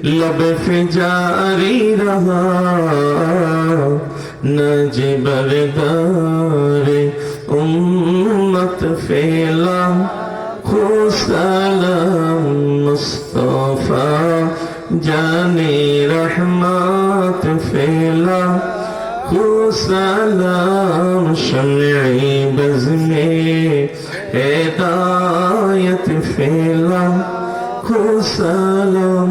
लब पे जारी रहा नजे बरदार उम्मत फैला खो सलाम मुस्तफा जाने रहमत फैला खो सलाम शमई बज़ में हिदायत फैला सलाम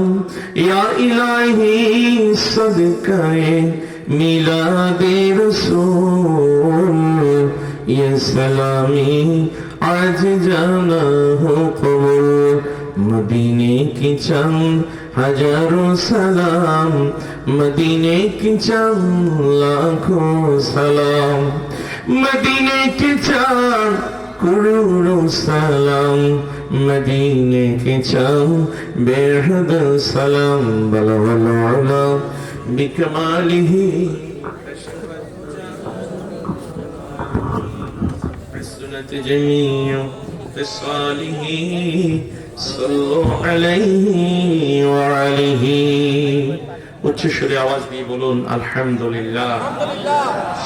या इलाही सदक़े मिलादे रसूल ये सलामी आज जाना हो कबूल मदीने की चंद हजारों सलाम मदीने की चंद लाखों सलाम मदीने की चंद करोड़ों सलाम मदीने के चंद बेहद सलाम बलवला बिकमालिही हसनत जमीउ फिसालिही सल्लु अलैहि व आलिही उच्च सुरे आवाज দিয়ে বলুন আলহামদুলিল্লাহ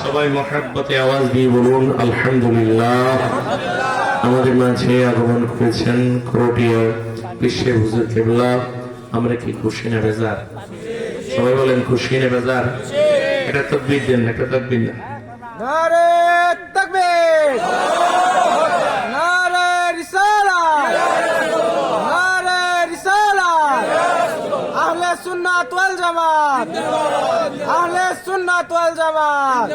সবাই মহব্বতে আওয়াজ দিয়ে বলুন আলহামদুলিল্লাহ আমাদের মাঝে আগমন করেছেন করটিয়ার বিশ্বের হুজুর কেবলা আমরা কি খুশি না বেজার সবাই বলেন খুশি না বেজার এটা তাকবীর দেন একটা তাকবীর না নারে তাকবীর নারে রিসালাত নারে রিসালাত আহলে সুন্নাত ওয়াল জামাত আহলে সুন্নাত ওয়াল জামাত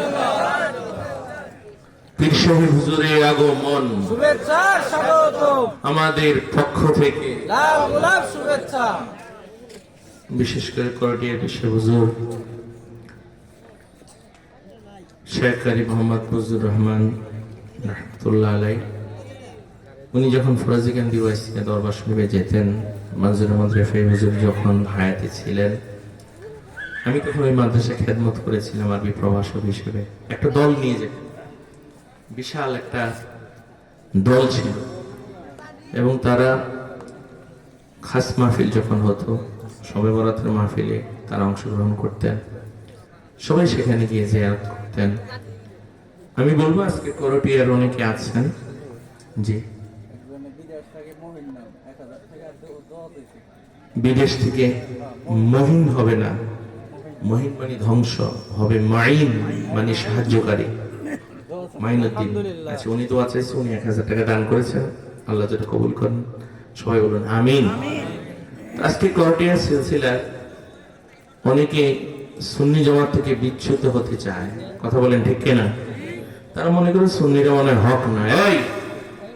পীর সাহেব হুজুরের আগমন শুভেচ্ছা স্বাগত আমাদের পক্ষ থেকে লাল গোলাপ শুভেচ্ছা বিশেষ করে করটিয়ার পীর সাহেব হুজুর শেখ কারি মোহাম্মদ ফজলুর রহমান রাহমাতুল্লাহ আলাইহি উনি যখন ফরাজি কান্দি ওয়াইসিয়া দরবার শরীফে যেতেন মনজুর আহমদ রেফাই হুজুর যখন হায়াতে ছিলেন, আমি তখন ওই মাদ্রাসায় খেদমত করেছিলাম আরবি প্রভাষক হিসেবে। একটা দল নিয়ে যেত, বিশাল একটা দল ছিল, এবং তারা খাস মাহফিল যখন হতো, শবে বরাতের মাহফিলে তারা অংশগ্রহণ করতেন, সবাই সেখানে গিয়ে জিয়ারত করতেন। আমি বলবো আজকে করটিয়ার অনেকে আছেন, জি, বিদেশ থেকে মহিন হবে না, মহিন মানে ধ্বংস হবে, মাইন মানে সাহায্যকারী, মাইনুদ্দিন। আচ্ছা, উনি তো আছে, উনি 1000 টাকা দান করেছেন, আল্লাহ যেটা কবুল করেন, সবাই বলুন আমিন। আজকে করটিয়ার সিলসিলার অনেকে সুন্নি জামাত থেকে বিচ্যুত হতে চায়, কথা বলেন ঠিক কিনা? তারা মনে করে সুন্নিরা মনে হক না। এই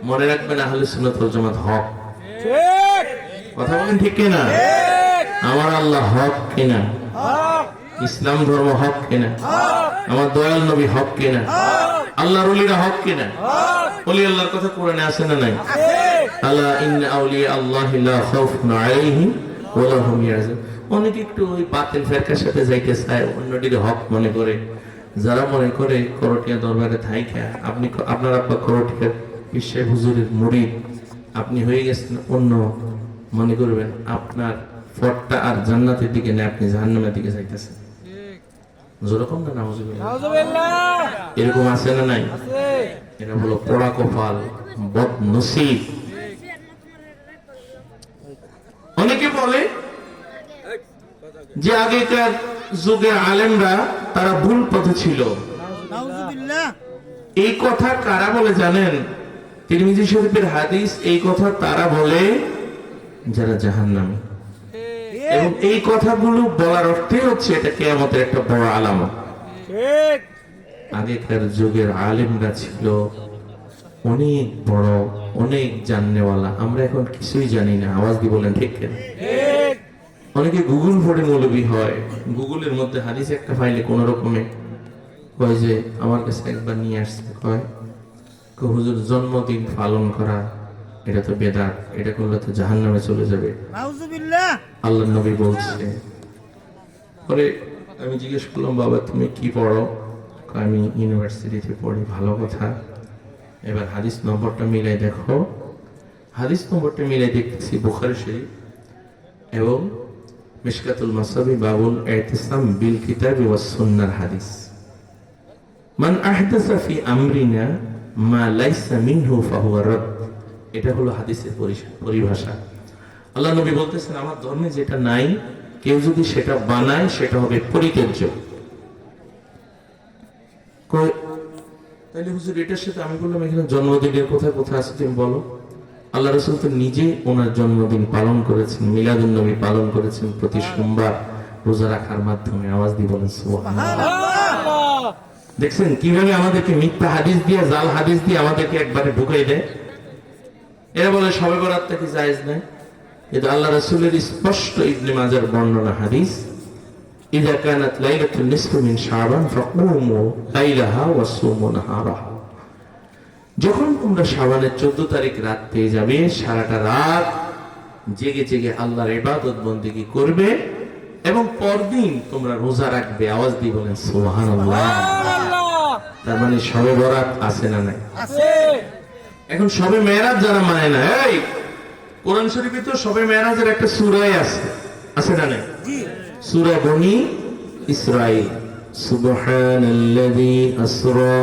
মনে রাখবেন, আহলে সুন্নাত ওয়াল জামাত হক, ঠিক কথা বলেন ঠিক কিনা? আমার আল্লাহ হক কিনা? ইসলাম ধর্ম হক কিনা? আমার দয়াল নবী হক কিনা? আল্লাহর ওলিরা হক কিনা? ওলি আল্লাহর কথা কোরআনে আছে না নাই? আলা ইন্না আউলিয়া আল্লাহি লা খাউফুন আলাইহিম ওয়া লা হুম ইয়াহজানুন। অনেকে একটু ওই বাতিল ফেরকার সাথে যাইতে চায়, অন্যটিকে হক মনে করে। যারা মনে করে করটিয়া দরবারে থাইকা আপনি, আপনার আব্বা করটিয়ার বিশ্বের হুজুরের মুরিদ, আপনি হয়ে গেছেন অন্য, মনে করবেন আপনার ফটটা আর জান্নাতের দিকে না, আপনি জাহান্নামের দিকে যাইতেছেন। যেরকম না, নাউজুবিল্লাহ, নাউজুবিল্লাহ, এরকম আছে না নাই? আছে। এটা হলো পোড়া কপাল, বদনসিব। অনেকে বলে যে আগেকার যুগের আলেমরা তারা ভুল পথে ছিল। এই কথা কারা বলে জানেন? তিরমিজি শরীফের হাদিস, এই কথা তারা বলে যারা জাহান্নামী। এবং এই কথাগুলো বলার অর্থে হচ্ছে এটা কিয়ামতের একটা বড় আলামত। ঠিক আগেকার যুগের আলেমরা ছিল অনেক বড়, অনেক জাননেওয়ালা। আমরা এখন কিছুই জানি না, আওয়াজ দিয়ে বলেন ঠিক কেন? ঠিক অনেকে গুগল পড়ে মৌলবী হয়, গুগলের মধ্যে হাদিস একটা ফাইলে কোন রকমে কয় যে আমার কাছে একবার নিয়ে আসছে, কয় হুজুর জন্মদিন পালন করা এটা তো বেদাত, এটা করলে তো জাহান্নামে চলে যাবে, আল্লাহ নবী বলছে। পরে আমি জিজ্ঞেস করলাম, বাবা তুমি কি পড়ো? আমি ইউনিভার্সিটিতে পড়ি। ভালো কথা, এবার হাদিস নম্বরটা মিলাই দেখো। হাদিস নম্বরটা মিলাই দেখতেছি বুখারী শরীফ এবং মিশকাতুল মাসাবি বাবুল ইতিসাম বিল কিতাবি ওয়াস সুন্নাহর হাদিস। মান আহদাসা ফি আমরিনা মা লাইসা মিনহু ফাহুয়া রাদ। এটা হলো হাদিসের পরিভাষা। আল্লাহ নবী বলতেছেন, আমার ধর্মে যেটা নাই কেউ যদি সেটা বানায় সেটা হবে পরিত্যাজ্য। তাহলে হুজুর এটার সাথে আমি বললাম, এখানে জন্মদিনের কোথায় কোথায় আছে তুমি বলো? আল্লাহ রাসূল তো নিজে ওনার জন্মদিন পালন করেছেন, মিলাদুন নবী পালন করেছেন প্রতি সোমবার রোজা রাখার মাধ্যমে। আওয়াজ দিয়ে বলেন সুবহানাল্লাহ। দেখছেন কিভাবে আমাদেরকে মিথ্যা হাদিস দিয়ে, জাল হাদিস দিয়ে আমাদেরকে একবারে ঢুকাই দেয়। এরা বলে শবে বরাত কি জায়েজ নাই, কিন্তু আল্লাহ রাসূলের স্পষ্ট ইবনে মাজার বর্ণনা হাদিস, ইযা কানাত লাইলাতুন নিসফি মিন শাবান ফাকুমু লাইলাহা ওয়া সুমু নাহারাহা। যখন তোমরা শাবানের 14 তারিখ রাত পেয়ে যাবে, সারাটা রাত জেগে জেগে আল্লাহর ইবাদত বন্দেগী করবে এবং পরদিন তোমরা রোজা রাখবে। আওয়াজ দিয়ে বলেন সুবহানাল্লাহ। তার মানে শবে বরাত আছে না নাই? আছে। এখন শবে মেরাজ যারা মানে না, এই কোরআন শরীফে তো শবে মেরাজের একটা সূরাই আছে, আছে না নাই? সূরা বনি ইসরাঈল। সুবহানাল্লাযী আসরা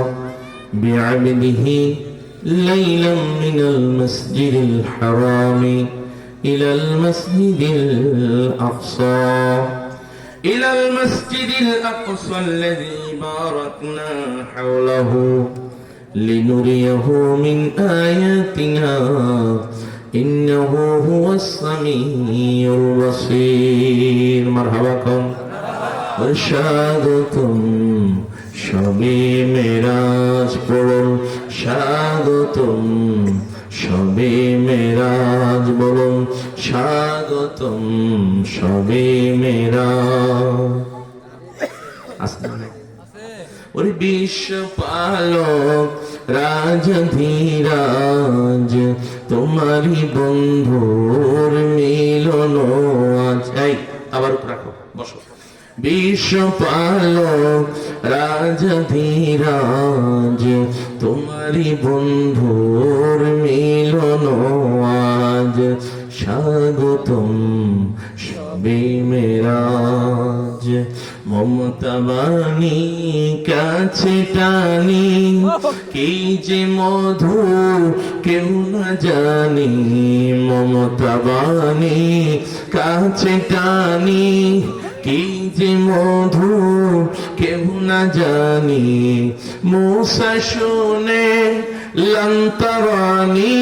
বিআবদিহি লাইলাম মিনাল মাসজিদিল হারামি ইলাল মাসজিদিল আকসা ইলাল মাসজিদিল আকসা আল্লাযী বারাকনা হাওলাহু লিনুরিয়াহু মিন আয়াতিনা ইন্নাহু হুয়াস সামিউল বাসীর। মারহাবা কম। স্বাগতম শবে মেরাজ পড়ুন, স্বাগতম শবে মেরাজ বলুন, স্বাগতম শবে মেরাজ। আসলে ওরে বিশ্ব পালক রাজধীরাজ তোমারি বন্ধুর মিলন আজ। এই আবার উপর রাখো, বসো। বিশ্বপালক রাজধীরাজ তোমারি বন্ধুর মিলন আজ। স্বাগতম সবে মেরাজ। মমতা বাণী কাছে টানি, কি যে মধু কেউ না জানি। মমতা বাণী কাছে টানি, কি যে মধু কেউ না জানি। মুসা শুনে লন্তরানি,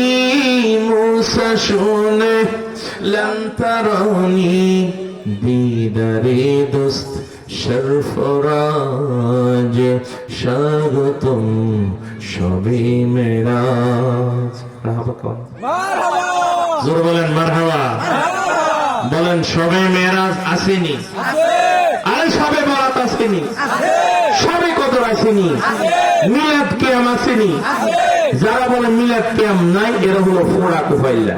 মুসা শুনে লন্তরানি। দিদারে দোস্ত সরফরাজ, স্বাগতম শবে মেরাজ। জোর বলেন মারহাবা। বলেন শবে মেরাজ আসেনি? আরে শবে বরাত আসেনি? শবে কদর আসেনি? মিলাদ কিয়াম আসেনি? যারা বলেন মিলাদ কিয়াম নাই, এরা হলো ফোড়া কুফাইল্লা।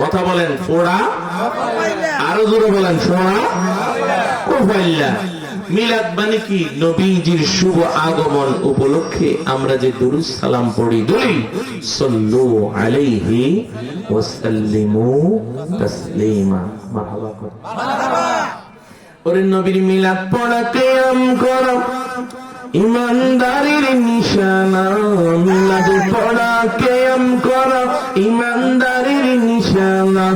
কথা বলেন ফোড়া, আরো জোরে বলেন ফোড়া কুফাইল্লা। মিলাদ মানে কি? নবীজির শুভ আগমন উপলক্ষে আমরা যে দুরূদ সালাম পড়ি, দলিল সাল্লু আলাইহি ওয়া সাল্লিমু তাসলিমা। মারহাবা করো। ওরে নবীর মিলাদ পড়া কিয়াম করো, ইমানদারির নিশানা। মিলাদ পড়া কিয়াম করো, ইমানদারির নিশানা।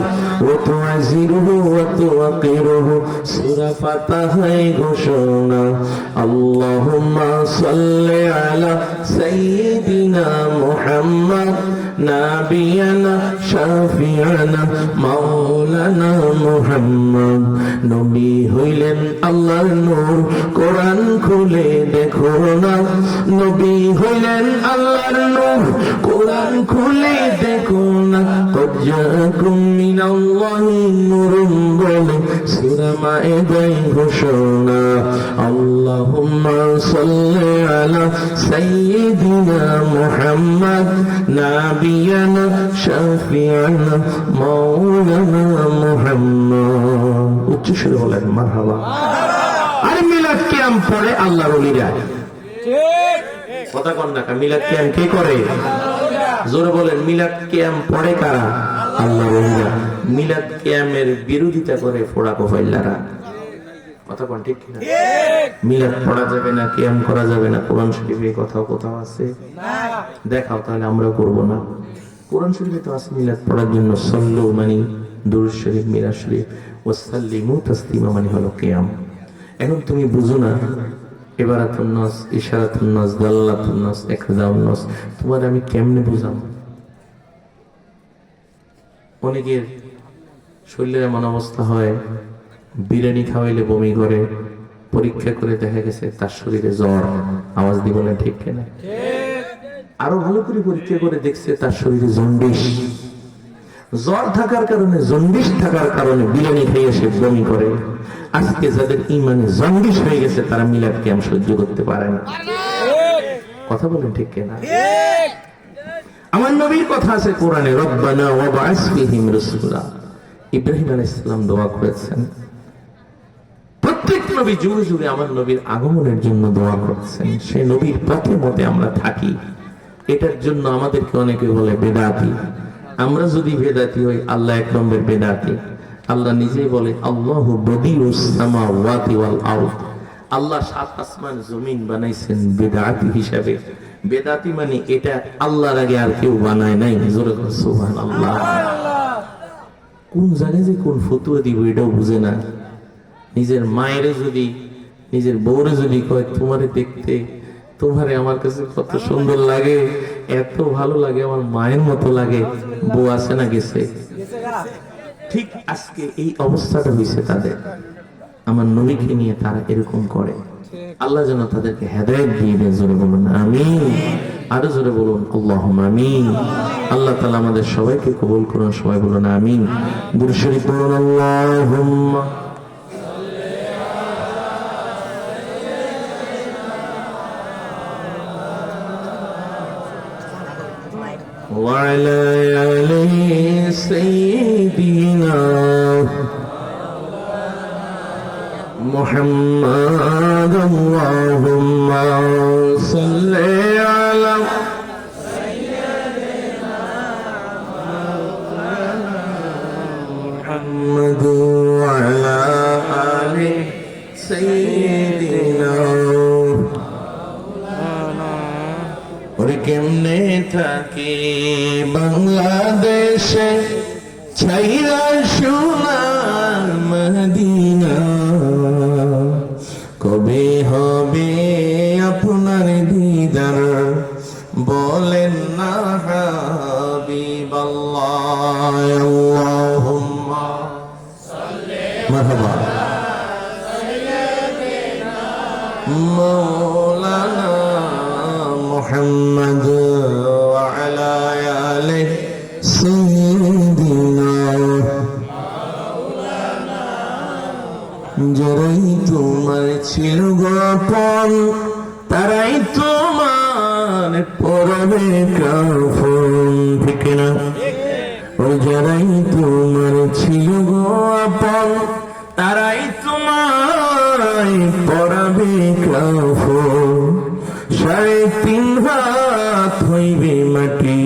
ও তো আজিরহু ওয়া তুআকিরহু, সূরা ফাতিহায় ঘোষণা। আল্লাহুম্মা সাল্লি আলা সাইয়্যিদিনা মুহাম্মদ, নাবিয়ানা শাফিয়ানা মাওলানা মুহাম্মদ। নবী হইলেন আল্লাহর নূর, কোরআন খুলে দেখো না। নবী হইলেন আল্লাহর নূর, কোরআন খুলে দেখো না। কদ জাআকুম মিনাল্লাহি নূরুন বলে সূরা মায়েদায় ঘোষণা। আল্লাহুম্মা সাল্লি আলা সাইয়্যিদিনা মুহাম্মদ, নাবিয়ানা শাফিয়ানা মাওলানা মুহাম্মদ। উচ্চ সুরে বলেন মারহাবা। আরে মিলাদ কিয়াম পড়ে আল্লাহর ওলিরা। কথা কন না, মিলাদ কিয়াম কে করে? জোরে বলেন মিলাদ কিয়াম পড়ে কারা? আল্লাহর ওলিরা। মিলাদ কিয়ামের বিরোধিতা করে ফোড়া কুফাইল্লারা। কথা কন ঠিক কিনা? মিলাদ পড়া যাবে না, কিয়াম করা যাবে না, কোরআন শরীফে কোথাও কোথাও আছে? দেখাও, তাহলে আমরাও করব না। কোরআন শরীফে তো আছে মিলাদ পড়ার জন্য সাল্লু মানে দুরূদ শরীফ, মিলাদ শরীফ, ওয়া সাল্লিমু তাসলিমা মানে হলো কিয়াম। এখন তুমি বুঝো না ইবারাতুন নাস, ইশারাতুন নাস, দাল্লাতুন নাস, ইকরাউন নাস, তোমার আমি কেমনে বুঝাম? অনেকের শরীরের এমন অবস্থা হয়, বিরিয়ানি খাওয়াইলে বমি করে, পরীক্ষা করে দেখা গেছে তার শরীরে জ্বর। আওয়াজ দিব না ঠিক কিনা? আরো ভালো করে পরীক্ষা করে দেখছে তার শরীরে জন্ডিস। জ্বর থাকার কারণে, জন্ডিস থাকার কারণে বিরিয়ানি খেয়ে সে বমি করে। আজকে যাদের ইমানে জন্ডিস হয়ে গেছে তারা মিলাদ কিয়াম সহ্য করতে পারে না। কথা বলেন ঠিক কিনা? আমার নবীর কথা আছে কোরআনে, রব্বানা ওয়াবআস ফীহিম রাসূলা। ইব্রাহিম আলাইহিস সালাম দোয়া করেছেন। প্রত্যেক নবী যুগে যুগে আমার নবীর আগমনের জন্য দোয়া করছেন। সেই নবীর পথে মতে আমরা থাকি। এটার জন্য আমাদেরকে অনেকে বলে বেদাতি। আমরা যদি বেদাতি হই, আল্লাহ এক নম্বর বেদাতি। আল্লাহ নিজেই বলে আল্লাহু বদিউস সামাওয়াতি ওয়াল আরদ। আল্লাহ সাত আসমান জমিন বানাইছেন বেদাতি হিসাবে। বেদাতি মানে এটা আল্লাহর আগে আর কেউ বানায় নাই। জোরে বলো সুবহানাল্লাহ। কোন জায়গায় যে কোন ফতুয়া দিব এটাও বুঝে না। নিজের মায়ের যদি, নিজের বউরে যদি কয় তোমারে দেখতে, তোমারে আমার কাছে কত সুন্দর লাগে, এত ভালো লাগে, আমার মায়ের মতো লাগে, বউ আছে না গেছে? ঠিক আজকে এই অবস্থাটা হয়েছে তাদের। আমার নবীকে নিয়ে তারা এরকম করে। আল্লাহ যেন তাদেরকে হেদায়েত দিয়ে দেন। জোরে বলুন আমিন। আরো জোরে বলুন আল্লাহুম্মা আমিন। আল্লাহ তাআলা আমাদের সবাইকে কবুল করুন। সবাই বলুন আমিন। দুরূদ শরীফ পড়ুন আল্লাহুম্মা وعلى آل سيدنا محمد اللهم صل على محمد وعلى آل سيدنا ওরে কেমনে থাকি বাংলাদেশে ছাইরা সোনার মদিনা কবে হবে আপনার দিদার বলেন না হাবিবাল্লাহ আল্লাহুম্মা মারহাবা মাওলানা মুহাম্মদ ওয়া আলা আলি সাইয়্যিদিনা যারাই তোমার ছিল গোপন তারাই তোমার পরবে কাফন ঠিক না ওই যারাই তোমার ছিল গোপন তারাই তোমার পরবে কাফন 3.5 হাত হইবে মাটি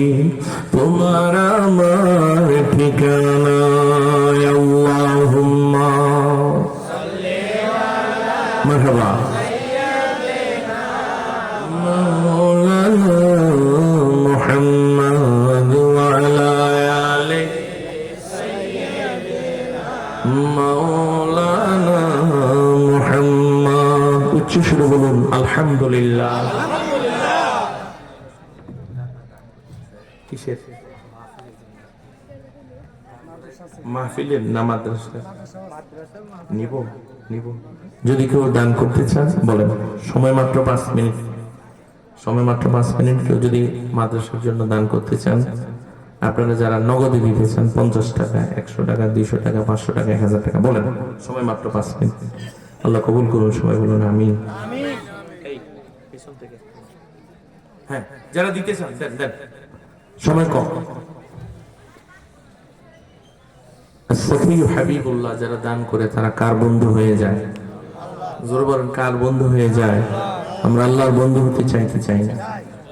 তোমার আমার ঠিকানা আল্লাহুম্মা মারহাবা মাওলানা মুহাম্মদ ওয়া আলা আলি মাওলানা মুহাম্মদ উচ্চ সুরে বলুন আলহামদুলিল্লাহ কিসের মাহফিলের না মাদ্রাসা নিব যদি কেউ দান করতে চান বলেন সময় মাত্র 5 মিনিট কেউ যদি মাদ্রাসার জন্য দান করতে চান আপনারা যারা নগদে দিতে চান 50 টাকা 100 টাকা 200 টাকা 500 টাকা 1000 টাকা বলেন সময় মাত্র 5 মিনিট আল্লাহ কবুল করুন সবাই বলুন আমিন এই পিছন থেকে হ্যাঁ যারা দিতে চান দেন সময় কম হাবিবুল্লাহ যারা দান করে তারা কার বন্ধু হয়ে যায় জোরে বলেন কার বন্ধু হয়ে যায় আমরা আল্লাহর বন্ধু হতে চাই না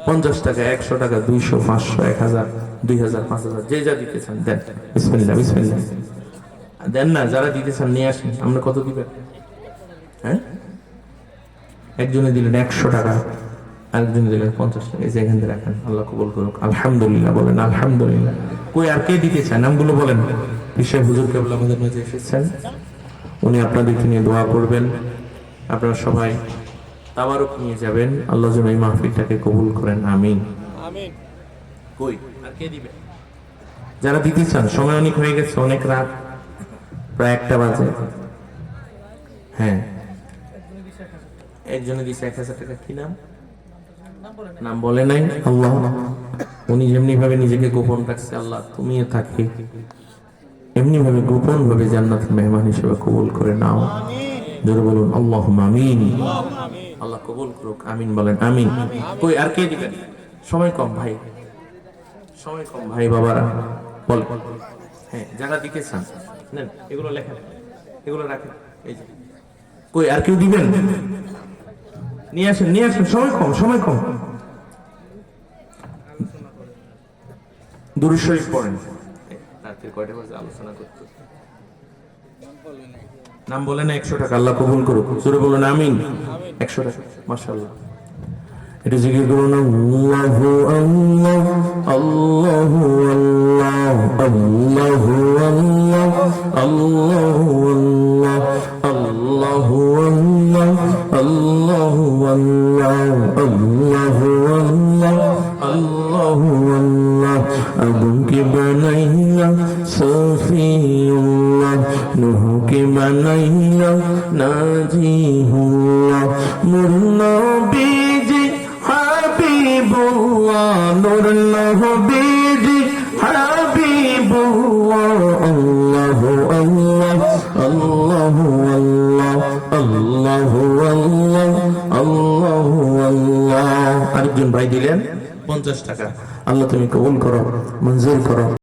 50 টাকা 100 টাকা 200 500 1000 2000 5000 যে যা দিতে চান দেন বিসমিল্লাহ দেন না যারা দিতে চান নিয়ে আসেন আমরা কত দিবেন হ্যাঁ একজনে দিলেন 100 টাকা আরেকজন দিলেন 50 টাকা এই যে এখান থেকে রাখেন আল্লাহ কবুল করুক আলহামদুলিল্লাহ বলেন আলহামদুলিল্লাহ কই আর কে দিতে চান নামগুলো বলেন পিশাই হুজুর কেবলা আমাদের মাঝে এসেছেন উনি আপনাদেরকে নিয়ে দোয়া করবেন আপনারা সবাই তাবারুক নিয়ে যাবেন আল্লাহ যেন এই মাহফিলটাকে কবুল করেন আমিন কই আর কে দিবে যারা দিতে চান সময় অনেক হয়ে গেছে অনেক রাত প্রায় 1টা বাজে হ্যাঁ একজনে দিছে 1000 টাকা কি নাম বলে নাই আল্লাহ উনি যেমনি ভাবে নিজেকে গোপন রাখছে আল্লাহ তুমিও থাকি এমনি ভাবে গোপন ভাবে জান্নাতের মেহমান হিসেবে কবুল করে নাও জোরে বলুন আল্লাহুম্মা আমিন আল্লাহ কবুল করুক আমিন বলেন আমিন কই আর কে দিবেন সময় কম ভাই বাবারা বল হ্যাঁ যারা দিতে চান নেন এগুলো লেখেন এগুলো রাখেন এই যে কই আর কেউ দিবেন নিয়ে আসেন সময় কম দুরূদ শরীফ পড়েন রাতে কয়টা বাজে আলোচনা করতে নাম বলেন 100 টাকা আল্লাহ কবুল করুক জোরে বলুন আমিন 100 টাকা মাশাআল্লাহ এটা জিকির করুন আল্লাহু আল্লাহ আল্লাহু আল্লাহ আল্লাহু আল্লাহ আল্লাহু আল্লাহ আল্লাহু আল্লাহ আল্লাহু আল্লাহ আল্লাহু আল্লাহ আল্লাহু আল্লাহ আদমকে বানাইয়া সফিউল্লাহ নূহকে বানাইয়া নাজিহুল্লাহ নূর নবীজি হাবিবুল্লাহ নূর নবীজি হাবিবুল্লাহ আল্লাহু আল্লাহ আল্লাহু আল্লাহ আল্লাহু আল্লাহ আল্লাহু আল্লাহ আরেকজন ভাই দিলেন 50 টাকা। আল্লাহ তুমি কবুল করো, মঞ্জুর করো।